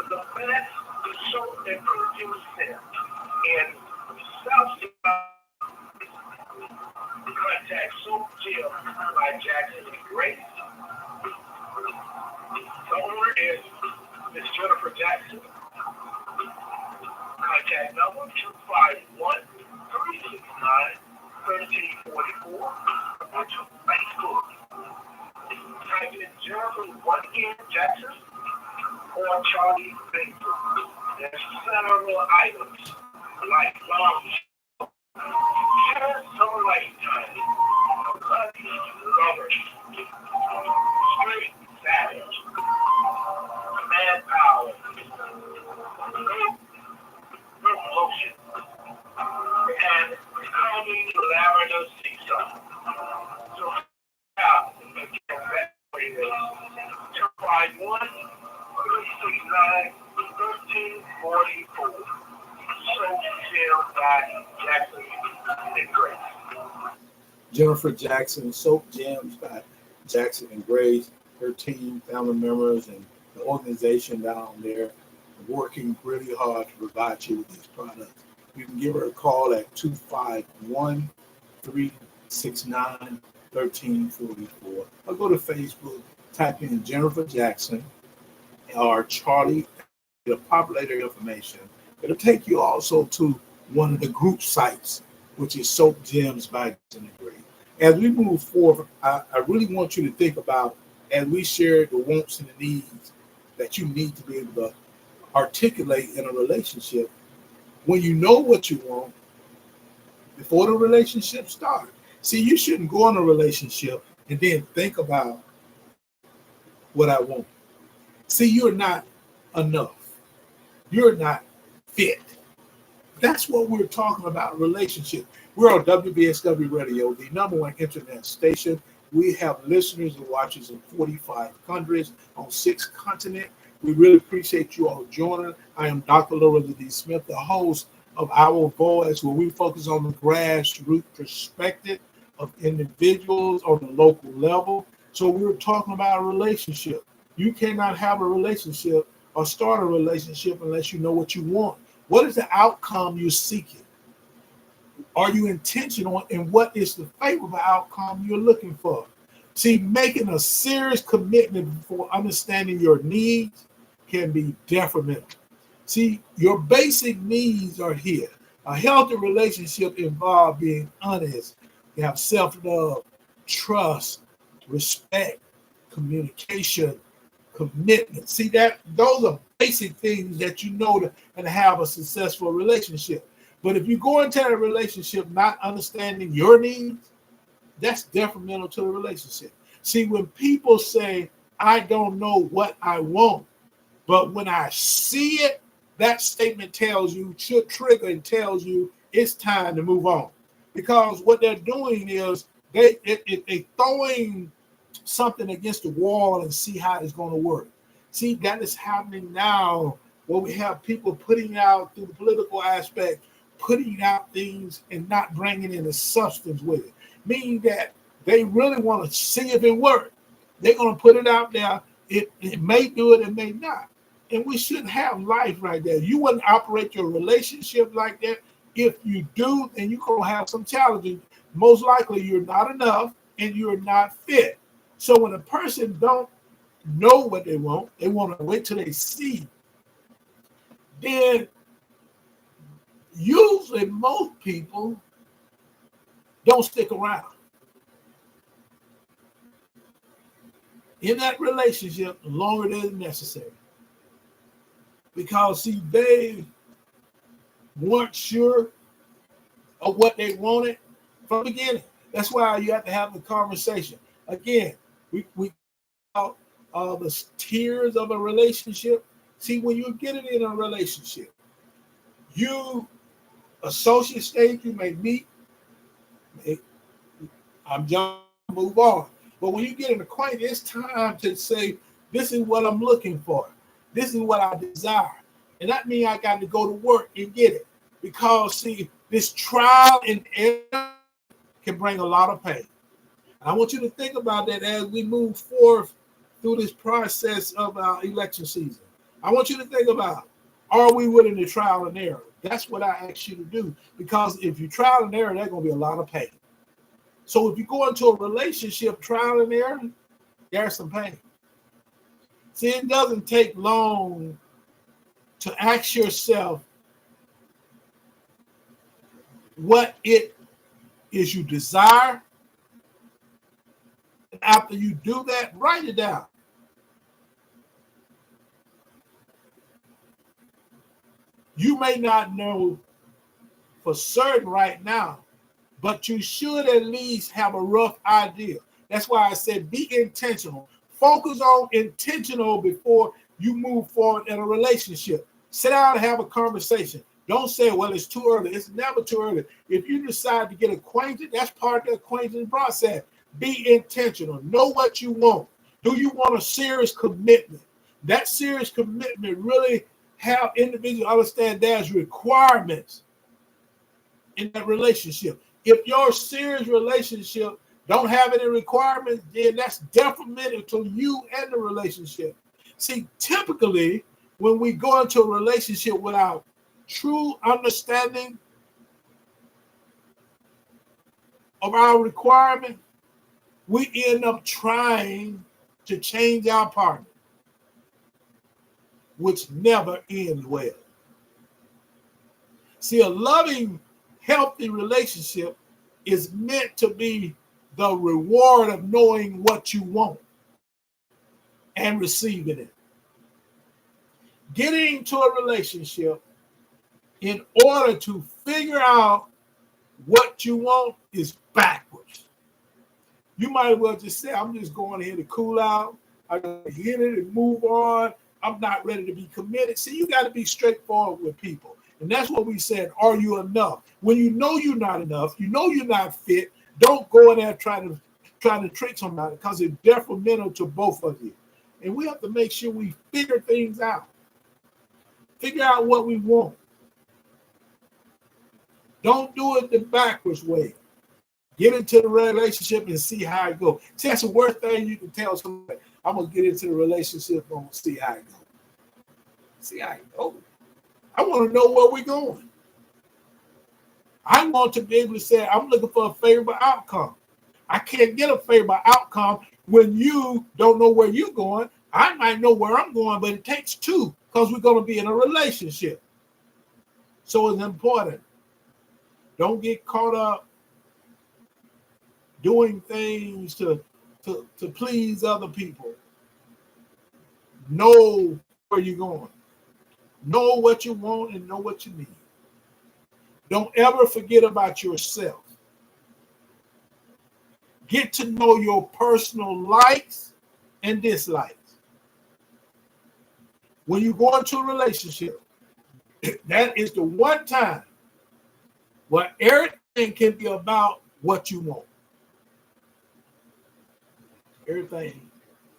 The best soap and perfume scent in South contact Soap Gel by Jackson and Grace. The owner is Ms. Jennifer Jackson. Contact number 251-369-1344 on Facebook. Type in Jennifer 1N Jackson or Charlie Baker. There's several items like lounge, some lifetime, honey, lovers, straight savage, manpower, lotion, and calming lavender sea salt. So now, again, that way is 251-369-1344. Soap Gel by Jackson and Grace. Jennifer Jackson, Soap Gems by Jackson and Grace, her team, family members, and the organization down there working really hard to provide you with these products. You can give her a call at 251-369-1344 or go to Facebook, type in Jennifer Jackson or Charlie, it'll populate their information. It'll take you also to one of the group sites, which is Soap Gems by Jackson and Grace. As we move forward, I really want you to think about, as we share the wants and the needs that you need to be able to articulate in a relationship, when you know what you want before the relationship starts. See, you shouldn't go in a relationship and then think about what I want. See, you're not enough. You're not fit. That's what we're talking about, relationship. We're on WVSW Radio, the number one internet station. We have listeners and watchers in 45 countries on 6 continents. We really appreciate you all joining. I am Dr. Loretta D. Smith, the host of Our Voice, where we focus on the grassroots perspective. of individuals on the local level. So we're talking about a relationship. You cannot have a relationship or start a relationship unless you know what you want. What is the outcome you're seeking? Are you intentional in what is the favorable outcome you're looking for? See, making a serious commitment for understanding your needs can be detrimental. See, your basic needs are here. A healthy relationship involves being honest. You have self-love, trust, respect, communication, commitment. See that those are basic things that you know to have a successful relationship. But if you go into a relationship not understanding your needs, that's detrimental to the relationship. See, when people say, I don't know what I want, but when I see it, that statement tells you, should trigger and tells you it's time to move on. Because what they're doing is they throwing something against the wall and see how it's going to work. See, that is happening now where we have people putting out through the political aspect, putting out things and not bringing in a substance with it. Meaning that they really want to see if it works. They're going to put it out there. It may do it, it may not. And we shouldn't have life like that. You wouldn't operate your relationship like that. If you do, then you're going to have some challenges. Most likely you're not enough and you're not fit. So when a person don't know what they want to wait till they see, then usually most people don't stick around in that relationship longer than necessary. Because, see, they weren't sure of what they wanted from the beginning. That's why you have to have the conversation. Again, we talk the tiers of a relationship. See, when you're getting in a relationship, you associate stage, you may meet. I'm young, move on. But when you get an acquaintance, it's time to say, this is what I'm looking for. This is what I desire. And that means I got to go to work and get it. Because, see, this trial and error can bring a lot of pain. And I want you to think about that as we move forth through this process of our election season. I want you to think about, are we willing to trial and error? That's what I ask you to do. Because if you trial and error, there's going to be a lot of pain. So if you go into a relationship trial and error, there's some pain. See, it doesn't take long to ask yourself what it is you desire. And after you do that, write it down. You may not know for certain right now, but you should at least have a rough idea. That's why I said be intentional. Focus on intentional before you move forward in a relationship. Sit down and have a conversation. Don't say, well, it's too early. It's never too early. If you decide to get acquainted, that's part of the acquaintance process. Be intentional. Know what you want. Do you want a serious commitment? That serious commitment really have individuals understand there's requirements in that relationship. If your serious relationship don't have any requirements, then that's detrimental to you and the relationship. See, typically, when we go into a relationship without true understanding of our requirement, we end up trying to change our partner, which never ends well. See, a loving, healthy relationship is meant to be the reward of knowing what you want and receiving it. Getting into a relationship in order to figure out what you want is backwards. You might as well just say, I'm just going here to cool out. I'm going to hit it and move on. I'm not ready to be committed. See, you got to be straightforward with people. And that's what we said, are you enough? When you know you're not enough, you know you're not fit, don't go in there trying to trick somebody because it's detrimental to both of you. And we have to make sure we figure things out. Figure out what we want. Don't do it the backwards way. Get into the relationship and see how it goes. See, that's the worst thing you can tell somebody. I'm gonna get into the relationship and see how it goes. See how it goes. I want to know where we're going. I want to be able to say I'm looking for a favorable outcome. I can't get a favorable outcome when you don't know where you're going. I might know where I'm going, but it takes two because we're going to be in a relationship. So it's important. Don't get caught up doing things to please other people. Know where you're going. Know what you want and know what you need. Don't ever forget about yourself. Get to know your personal likes and dislikes. When you go into a relationship, that is the one time where everything can be about what you want. Everything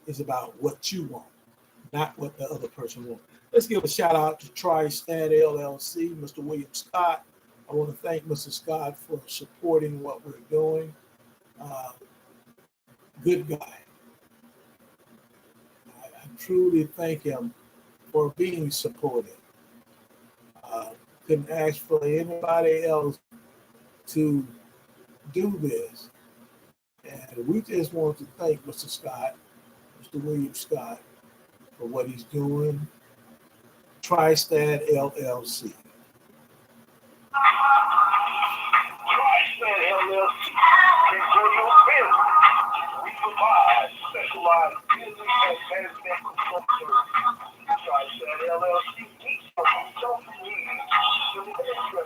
is about what you want, not what the other person wants. Let's give a shout out to TriStat LLC, Mr. William Scott. I want to thank Mr. Scott for supporting what we're doing. Good guy. I truly thank him for being supportive. Couldn't ask for anybody else to do this. And we just want to thank Mr. Scott, Mr. William Scott, for what he's doing. TriStat LLC. TriStat LLC is for your business. We provide specialized business and management consulting services. TriStat LLC meets your consulting needs to administer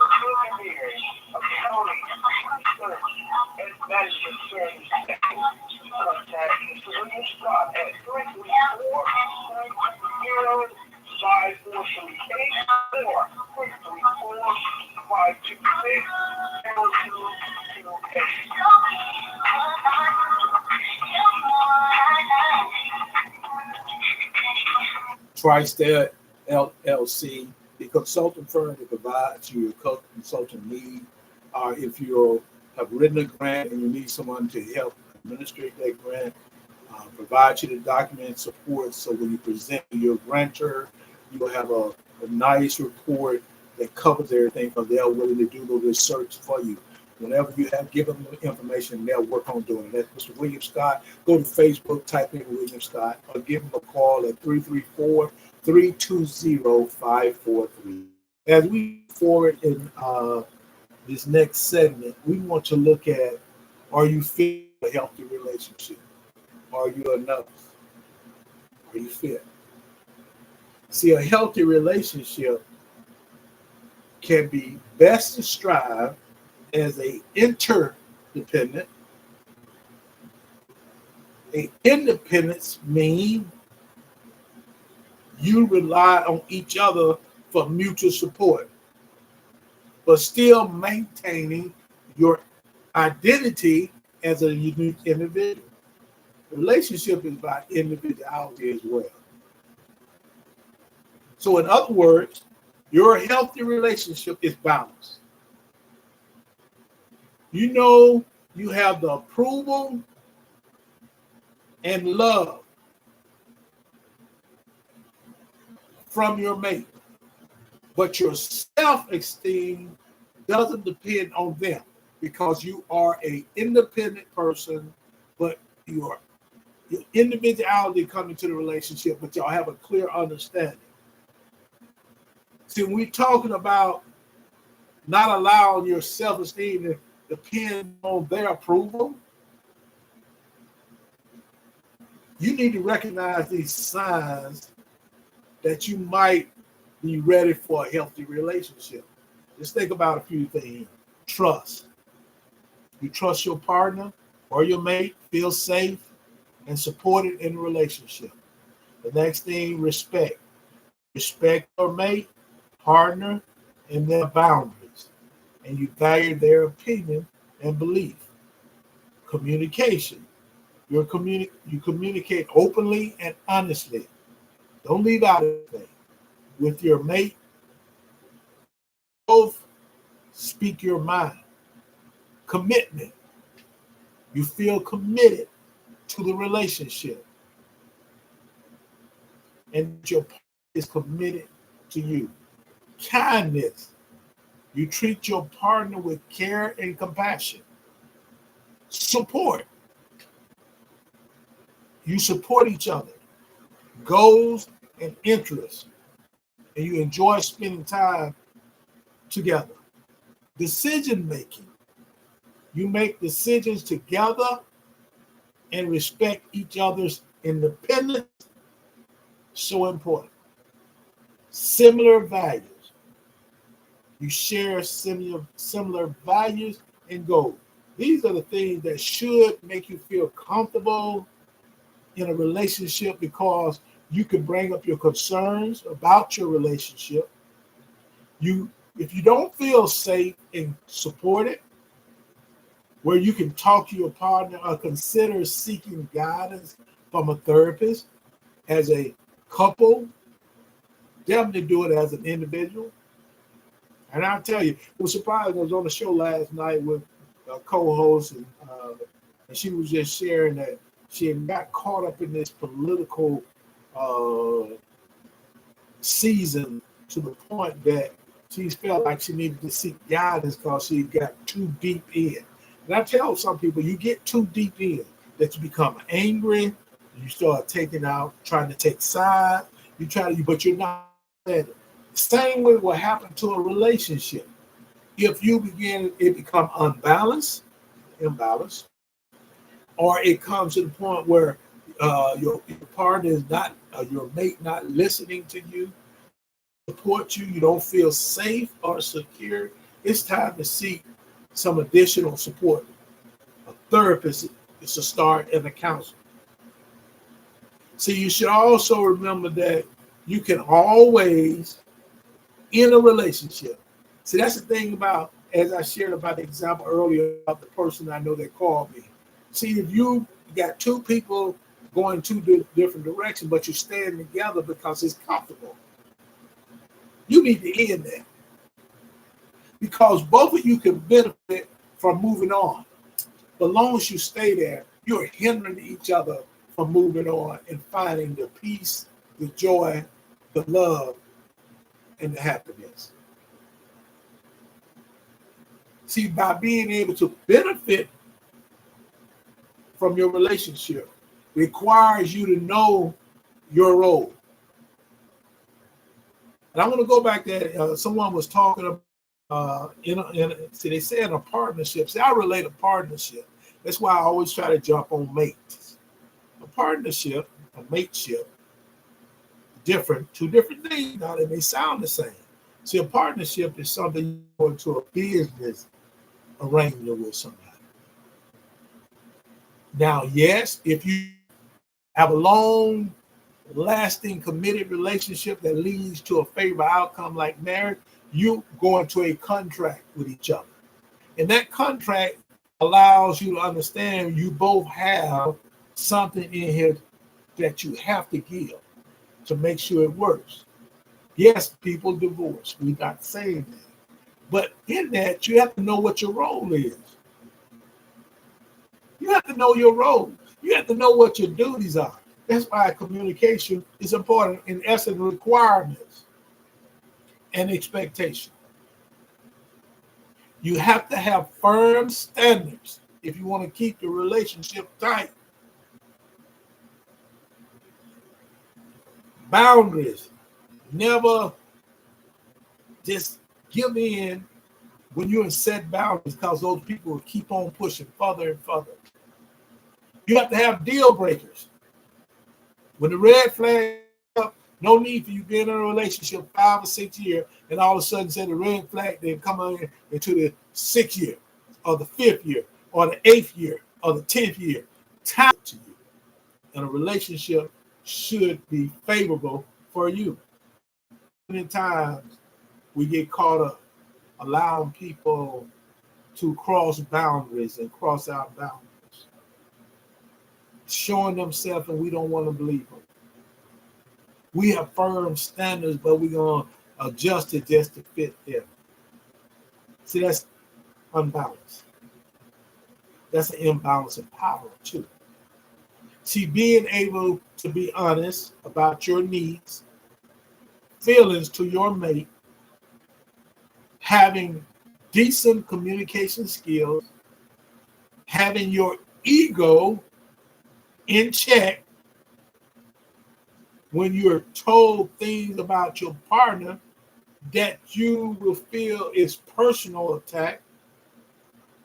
engineering, accounting, research, and management services. Contact Mr. William Scott at 334-543-5438 or 334-526-0228. TriStat LLC, the consulting firm that provides you your consulting need. If you have written a grant and you need someone to help administrate that grant, provide you the document support so when you present to your grantor, you will have a nice report that covers everything because they're willing to do the research for you. Whenever you have given them information, they'll work on doing it. That's Mr. William Scott. Go to Facebook, type in William Scott, or give him a call at 334-320-543. As we move forward in this next segment, we want to look at, are you fit for a healthy relationship? Are you enough? Are you fit? See, a healthy relationship can be best described as a interdependent. A independence means you rely on each other for mutual support, but still maintaining your identity as a unique individual. The relationship is about individuality as well. So in other words, your healthy relationship is balanced. You know you have the approval and love from your mate, but your self-esteem doesn't depend on them because you are an independent person, but your individuality coming to the relationship, but y'all have a clear understanding. See, when we're talking about not allowing your self-esteem to depend on their approval, you need to recognize these signs that you might be ready for a healthy relationship. Just think about a few things. Trust. You trust your partner or your mate, feel safe and supported in a relationship. The next thing, respect. Respect your mate, partner, and their boundaries. And you value their opinion and belief. Communication. You communicate openly and honestly. Don't leave out anything. With your mate, both speak your mind. Commitment. You feel committed to the relationship, and your partner is committed to you. Kindness. You treat your partner with care and compassion. Support. You support each other, goals and interests, and you enjoy spending time together. Decision making. You make decisions together and respect each other's independence. So important. Similar values. You share similar values and goals. These are the things that should make you feel comfortable in a relationship, because you can bring up your concerns about your relationship. If you don't feel safe and supported, where you can talk to your partner, or consider seeking guidance from a therapist. As a couple, definitely do it as an individual. And I'll tell you, it was surprising. I was on the show last night with a co-host, and she was just sharing that she had got caught up in this political season, to the point that she felt like she needed to seek guidance because she got too deep in. And I tell some people, you get too deep in, that you become angry, you start trying to take sides, but you're not ready. Same with what happened to a relationship. If it become imbalanced, or it comes to the point where your partner is not, your mate not listening to you, support you, you don't feel safe or secure, it's time to seek some additional support. A therapist is a start, and a counselor. So you should also remember that you can always, in a relationship. See, that's the thing about, as I shared about the example earlier about the person I know that called me. See, if you got two people going two different directions, but you're staying together because it's comfortable, you need to end that. Because both of you can benefit from moving on. But as long as you stay there, you're hindering each other from moving on and finding the peace, the joy, the love, and the happiness. See, by being able to benefit from your relationship requires you to know your role. And I want to go back to someone was talking about, see, they say in a partnership. See, I relate a partnership. That's why I always try to jump on mates. A partnership, a mateship, two different things. Now, they may sound the same. See, a partnership is something you go into a business arrangement with somebody. Now, yes, if you have a long lasting committed relationship that leads to a favorable outcome like marriage, you go into a contract with each other. And that contract allows you to understand you both have something in here that you have to give to make sure it works. Yes, people divorce. We're not saying that. But in that, you have to know what your role is. You have to know your role. You have to know what your duties are. That's why communication is important, in essence, requirements and expectation. You have to have firm standards if you want to keep the relationship tight. Boundaries. Never just give in when you're in set boundaries, because those people will keep on pushing further and further. You have to have deal breakers. When the red flag up, no need for you being in a relationship 5 or 6 years, and all of a sudden say the red flag, then come on into the 6th year, or the 5th year, or the 8th year, or the 10th year. Time to you. And a relationship should be favorable for you. Many times we get caught up allowing people to cross boundaries and cross our boundaries, showing themselves, and we don't want to believe them. We have firm standards, but we're going to adjust it just to fit them. See, that's unbalanced. That's an imbalance in power too. See, being able to be honest about your needs, feelings to your mate, having decent communication skills, having your ego in check when you're told things about your partner that you will feel is personal attack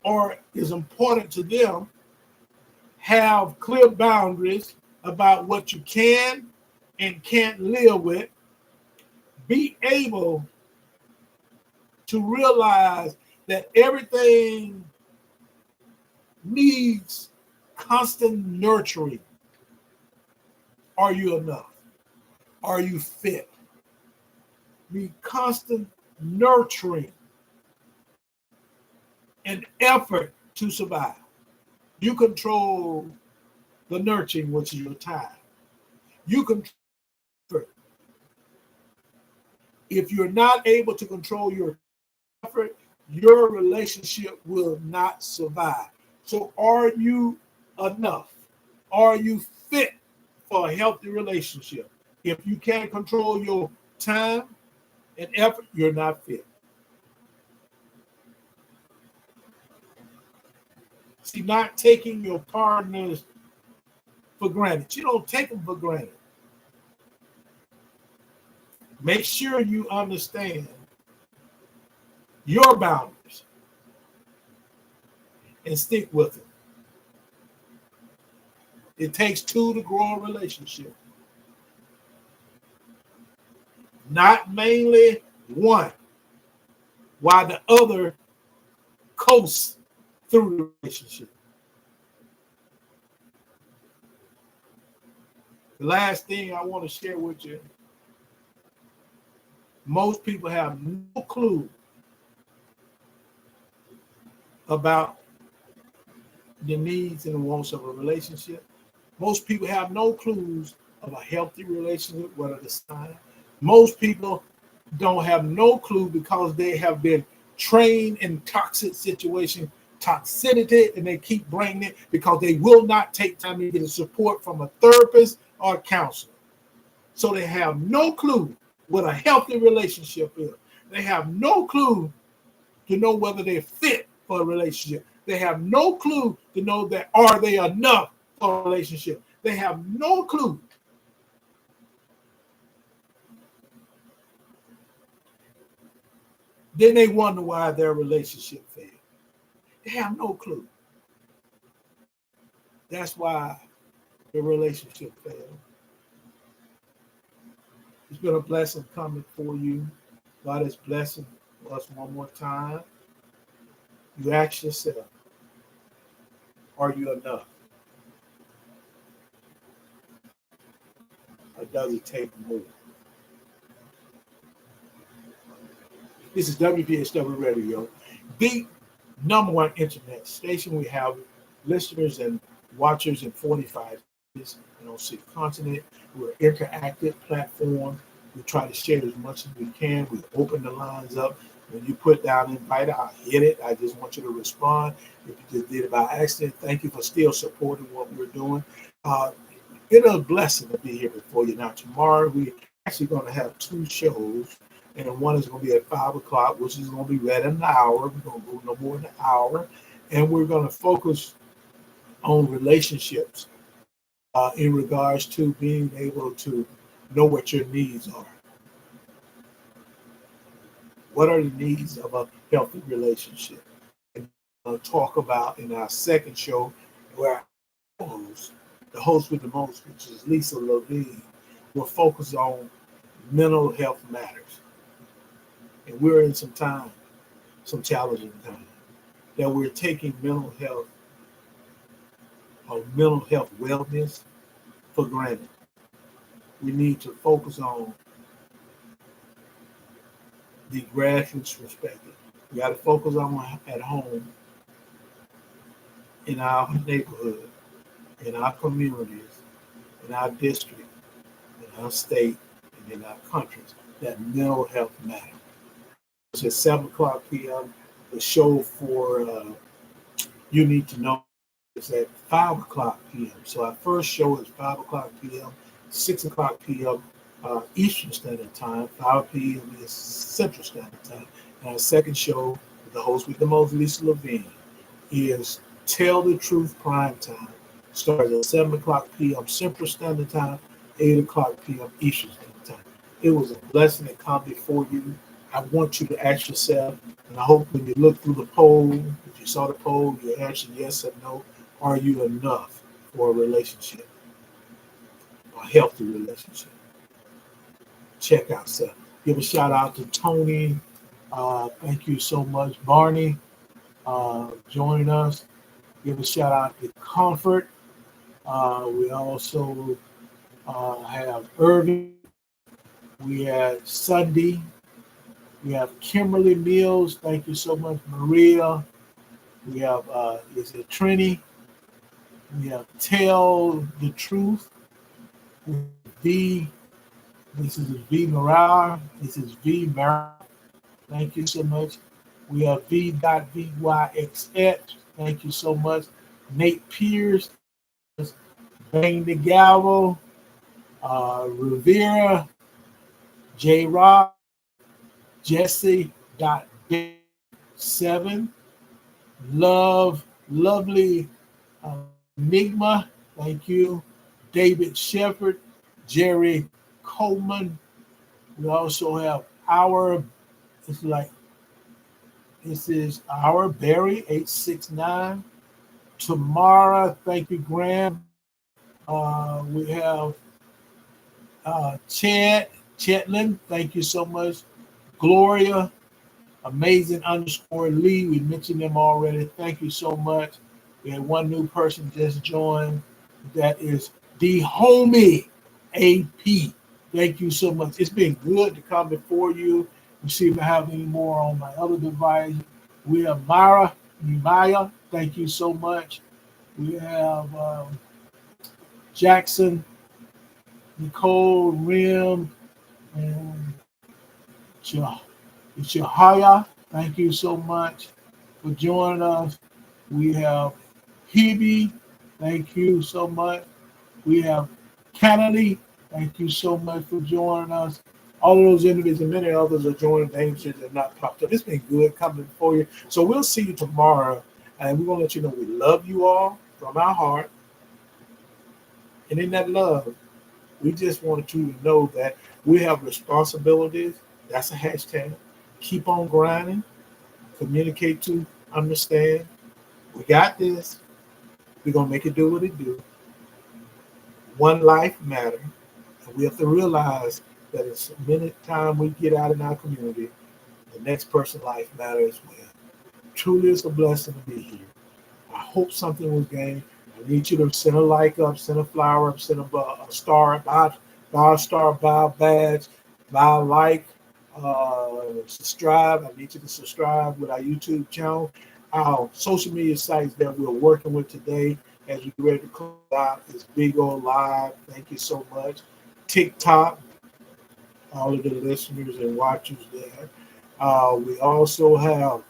or is important to them, have clear boundaries about what you can and can't live with, be able to realize that everything needs constant nurturing. Are you enough? Are you fit? Be constant nurturing and effort to survive. You control the nurturing, which is your time. You control effort. If you're not able to control your effort, your relationship will not survive. So are you enough? Are you fit for a healthy relationship? If you can't control your time and effort, you're not fit. See, not taking your partners for granted. You don't take them for granted. Make sure you understand your boundaries and stick with them. It takes two to grow a relationship, not mainly one, while the other coasts through the relationship. The last thing I want to share with you, most people have no clue about the needs and the wants of a relationship. Most people have no clues of a healthy relationship, what are the signs. Most people don't have no clue because they have been trained in toxic situation, toxicity, and they keep bringing it because they will not take time to get the support from a therapist or a counselor. So they have no clue what a healthy relationship is. They have no clue to know whether they're fit for a relationship. They have no clue to know that are they enough for a relationship. They have no clue. Then they wonder why their relationship failed. They have no clue. That's why the relationship failed. It's been a blessing coming for you. God is blessing us one more time. You ask yourself, are you enough? Or does it take more? This is WVSW Radio, the number one internet station. We have listeners and watchers in 45 cities on 6 continents. We're an interactive platform. We try to share as much as we can. We open the lines up. When you put down an invite, I'll hit it. I just want you to respond. If you just did it by accident, thank you for still supporting what we're doing. It's a blessing to be here before you. Now, tomorrow, we're actually going to have 2 shows. And one is going to be at 5 o'clock, which is going to be right in an hour. We're going to go no more than an hour. And we're going to focus on relationships in regards to being able to know what your needs are. What are the needs of a healthy relationship? And we're going to talk about in our second show, where the host with the most, which is Lisa Levine, will focus on mental health matters. And we're in some challenging time, that we're taking mental health wellness for granted. We need to focus on the grassroots perspective. We got to focus on at home, in our neighborhood, in our communities, in our district, in our state, and in our countries, that mental health matters. It's at 7 o'clock p.m. The show for You Need to Know It's at 5 o'clock p.m. So our first show is 5 o'clock p.m., 6 o'clock p.m. Eastern Standard Time, 5 p.m. is Central Standard Time. And our second show, the host with the most, Lisa Levine, is Tell the Truth Prime Time. Starts at 7 o'clock p.m. Central Standard Time, 8 o'clock p.m. Eastern Standard Time. It was a blessing to come before you. I want you to ask yourself, and I hope when you look through the poll, if you saw the poll, you answered yes or no. Are you enough for a relationship, a healthy relationship? Check out stuff. Give a shout out to Tony. Thank you so much. Barney, join us. Give a shout out to Comfort. We also have Irving. We have Sunday. We have Kimberly Mills. Thank you so much, Maria. We have is it Trini? We have Tell the Truth. V. This is V Marar. This is V Marar. Thank you so much. We have V.VYXX. Thank you so much. Nate Pierce. Bang the Gavel. Rivera. J. Rob. Jesse.7. Lovely Enigma. Thank you. David Shepard. Jerry Coleman. We also have this is our Barry 869. Tamara, thank you, Graham. We have Chetland, thank you so much. Gloria, amazing_Lee. We mentioned them already. Thank you so much. We had one new person just joined. That is the homie AP. Thank you so much. It's been good to come before you and see if I have any more on my other device. We have Maya. Thank you so much. We have Jackson, Nicole, Rim, and Chahaya. Thank you so much for joining us. We have Hebe. Thank you so much. We have Kennedy. Thank you so much for joining us. All of those individuals and many others are joining. Names that have not popped up. It's been good coming for you. So we'll see you tomorrow. And we're going to let you know we love you all from our heart. And in that love, we just wanted you to know that we have responsibilities. That's a hashtag. Keep on grinding. Communicate to understand. We got this. We're going to make it do what it do. One life matters. And we have to realize that it's a minute time we get out in our community, the next person's life matters as well. Truly, it's a blessing to be here. I hope something was gained. I need you to send a like up, send a flower up, send a star, buy a star, buy a badge, buy a like, subscribe. I need you to subscribe with our YouTube channel, our social media sites that we're working with today as we get ready to close out this big old live. Thank you so much. TikTok, all of the listeners and watchers there. We also have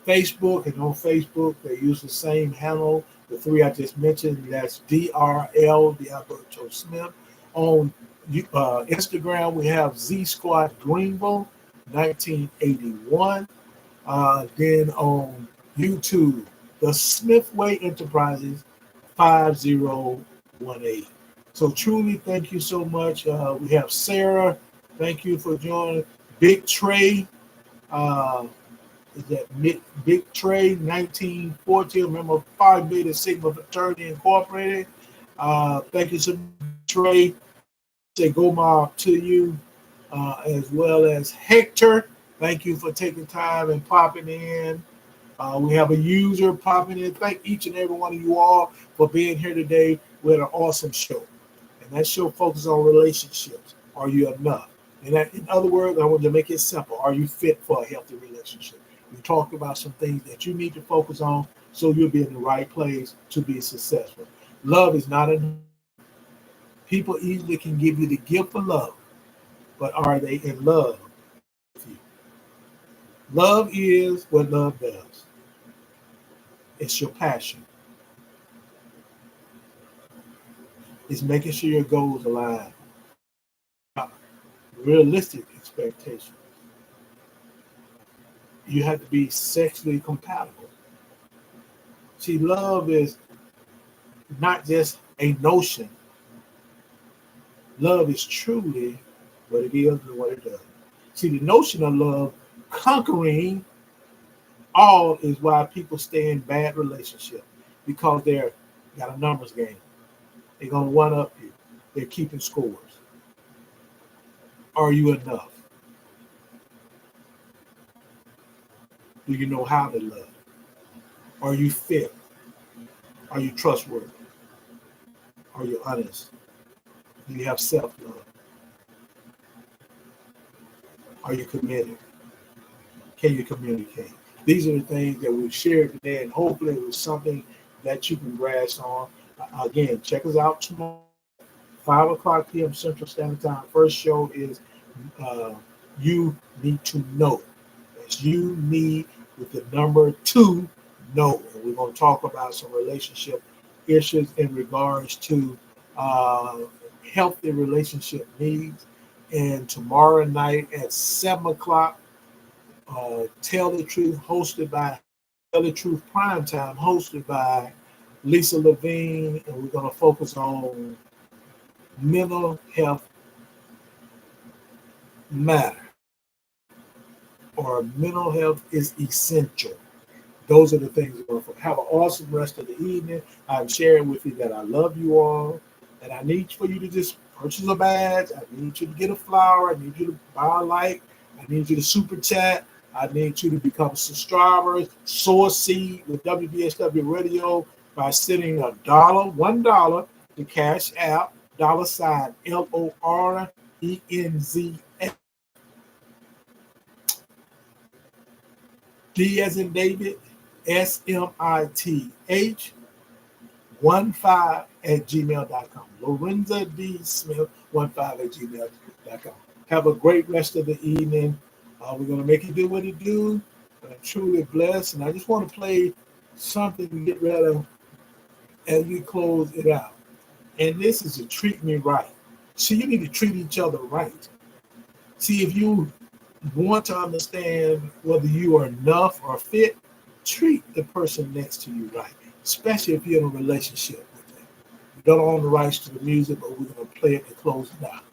Facebook, and on Facebook, they use the same handle, the three I just mentioned. That's DRL, Alberto Smith. On Instagram, we have Z Squad Greenville, 1981. Then on YouTube, the Smithway Enterprises, 5018. So truly, thank you so much. We have Sarah. Thank you for joining. Big Trey. Is that Big Trey 1914? Remember, Phi Beta Sigma Fraternity Incorporated. Thank you so much, Trey. Say go mob to you, as well as Hector. Thank you for taking time and popping in. We have a user popping in. Thank each and every one of you all for being here today. We had an awesome show. And that show focuses on relationships. Are you enough? And that, in other words, I want to make it simple. Are you fit for a healthy relationship? We talked about some things that you need to focus on so you'll be in the right place to be successful. Love is not enough. People easily can give you the gift of love, but are they in love with you? Love is what love does. It's your passion. It's making sure your goals align. Realistic expectations. You have to be sexually compatible. See, love is not just a notion. Love is truly what it is and what it does. See, the notion of love conquering all is why people stay in bad relationships because they're got a numbers game. They're gonna one up you. They're keeping scores. Are you enough? Do you know how to love? Are you fit? Are you trustworthy? Are you honest? Do you have self-love? Are you committed? Can you communicate? These are the things that we've shared today, and hopefully it was something that you can grasp on. Again, check us out tomorrow, 5 o'clock p.m. Central Standard Time. First show is You Need to Know. That's You Need with the number 2, Know. And we're going to talk about some relationship issues in regards to healthy relationship needs. And tomorrow night at 7 o'clock, Tell the Truth, hosted by Tell the Truth Primetime, hosted by Lisa Levine, and we're going to focus on mental health matter, or mental health is essential. Those are the things we're going to have an awesome rest of the evening. I'm sharing with you that I love you all, and I need for you to just purchase a badge. I need you to get a flower. I need you to buy a like. I need you to super chat. I need you to become subscribers, sow a seed with WVSW Radio by sending $1 to Cash App, $sign LORENZ, D as in David, SMITH, 15 at gmail.com. Lorenza D. Smith, 15 at gmail.com. Have a great rest of the evening. We're going to make it do what it do. I'm truly blessed. And I just want to play something to get rid of as we close it out. And this is to treat me right. See, you need to treat each other right. See, if you want to understand whether you are enough or fit, treat the person next to you right, especially if you're in a relationship with them. We don't own the rights to the music, but we're going to play it to close it out.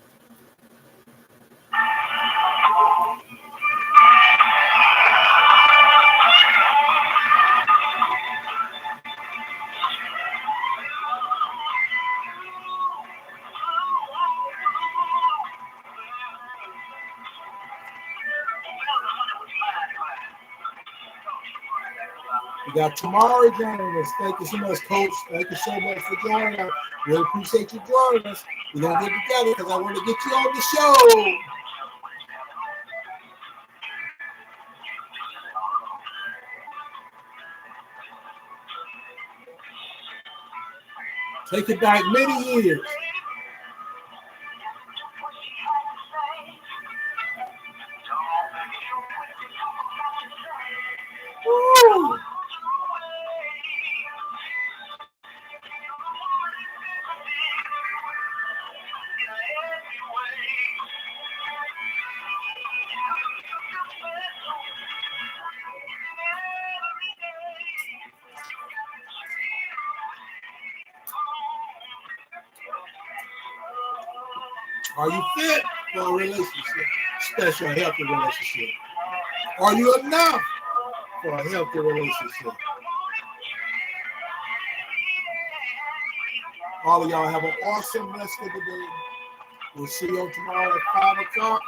We got tomorrow joining us. Thank you so much, Coach. Thank you so much for joining us. We appreciate you joining us. We're going to get together because I want to get you on the show. Take it back many years. Woo! Are you fit for a relationship, especially a healthy relationship? Are you enough for a healthy relationship? All of y'all have an awesome rest of the day. We'll see you on tomorrow at 5 o'clock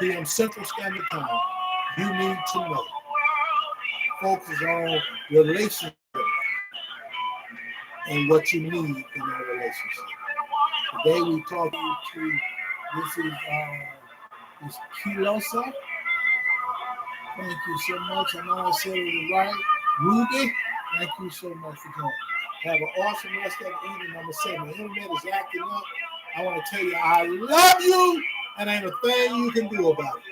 p.m. Central Standard Time. You need to know. Focus on relationship and what you need in that relationship. Today we talk to this is Kilosa. Thank you so much. I know I said it right. Ruby, thank you so much for joining. Have an awesome rest of the evening. I'm going to say my internet is acting up. I want to tell you I love you, and ain't a thing you can do about it.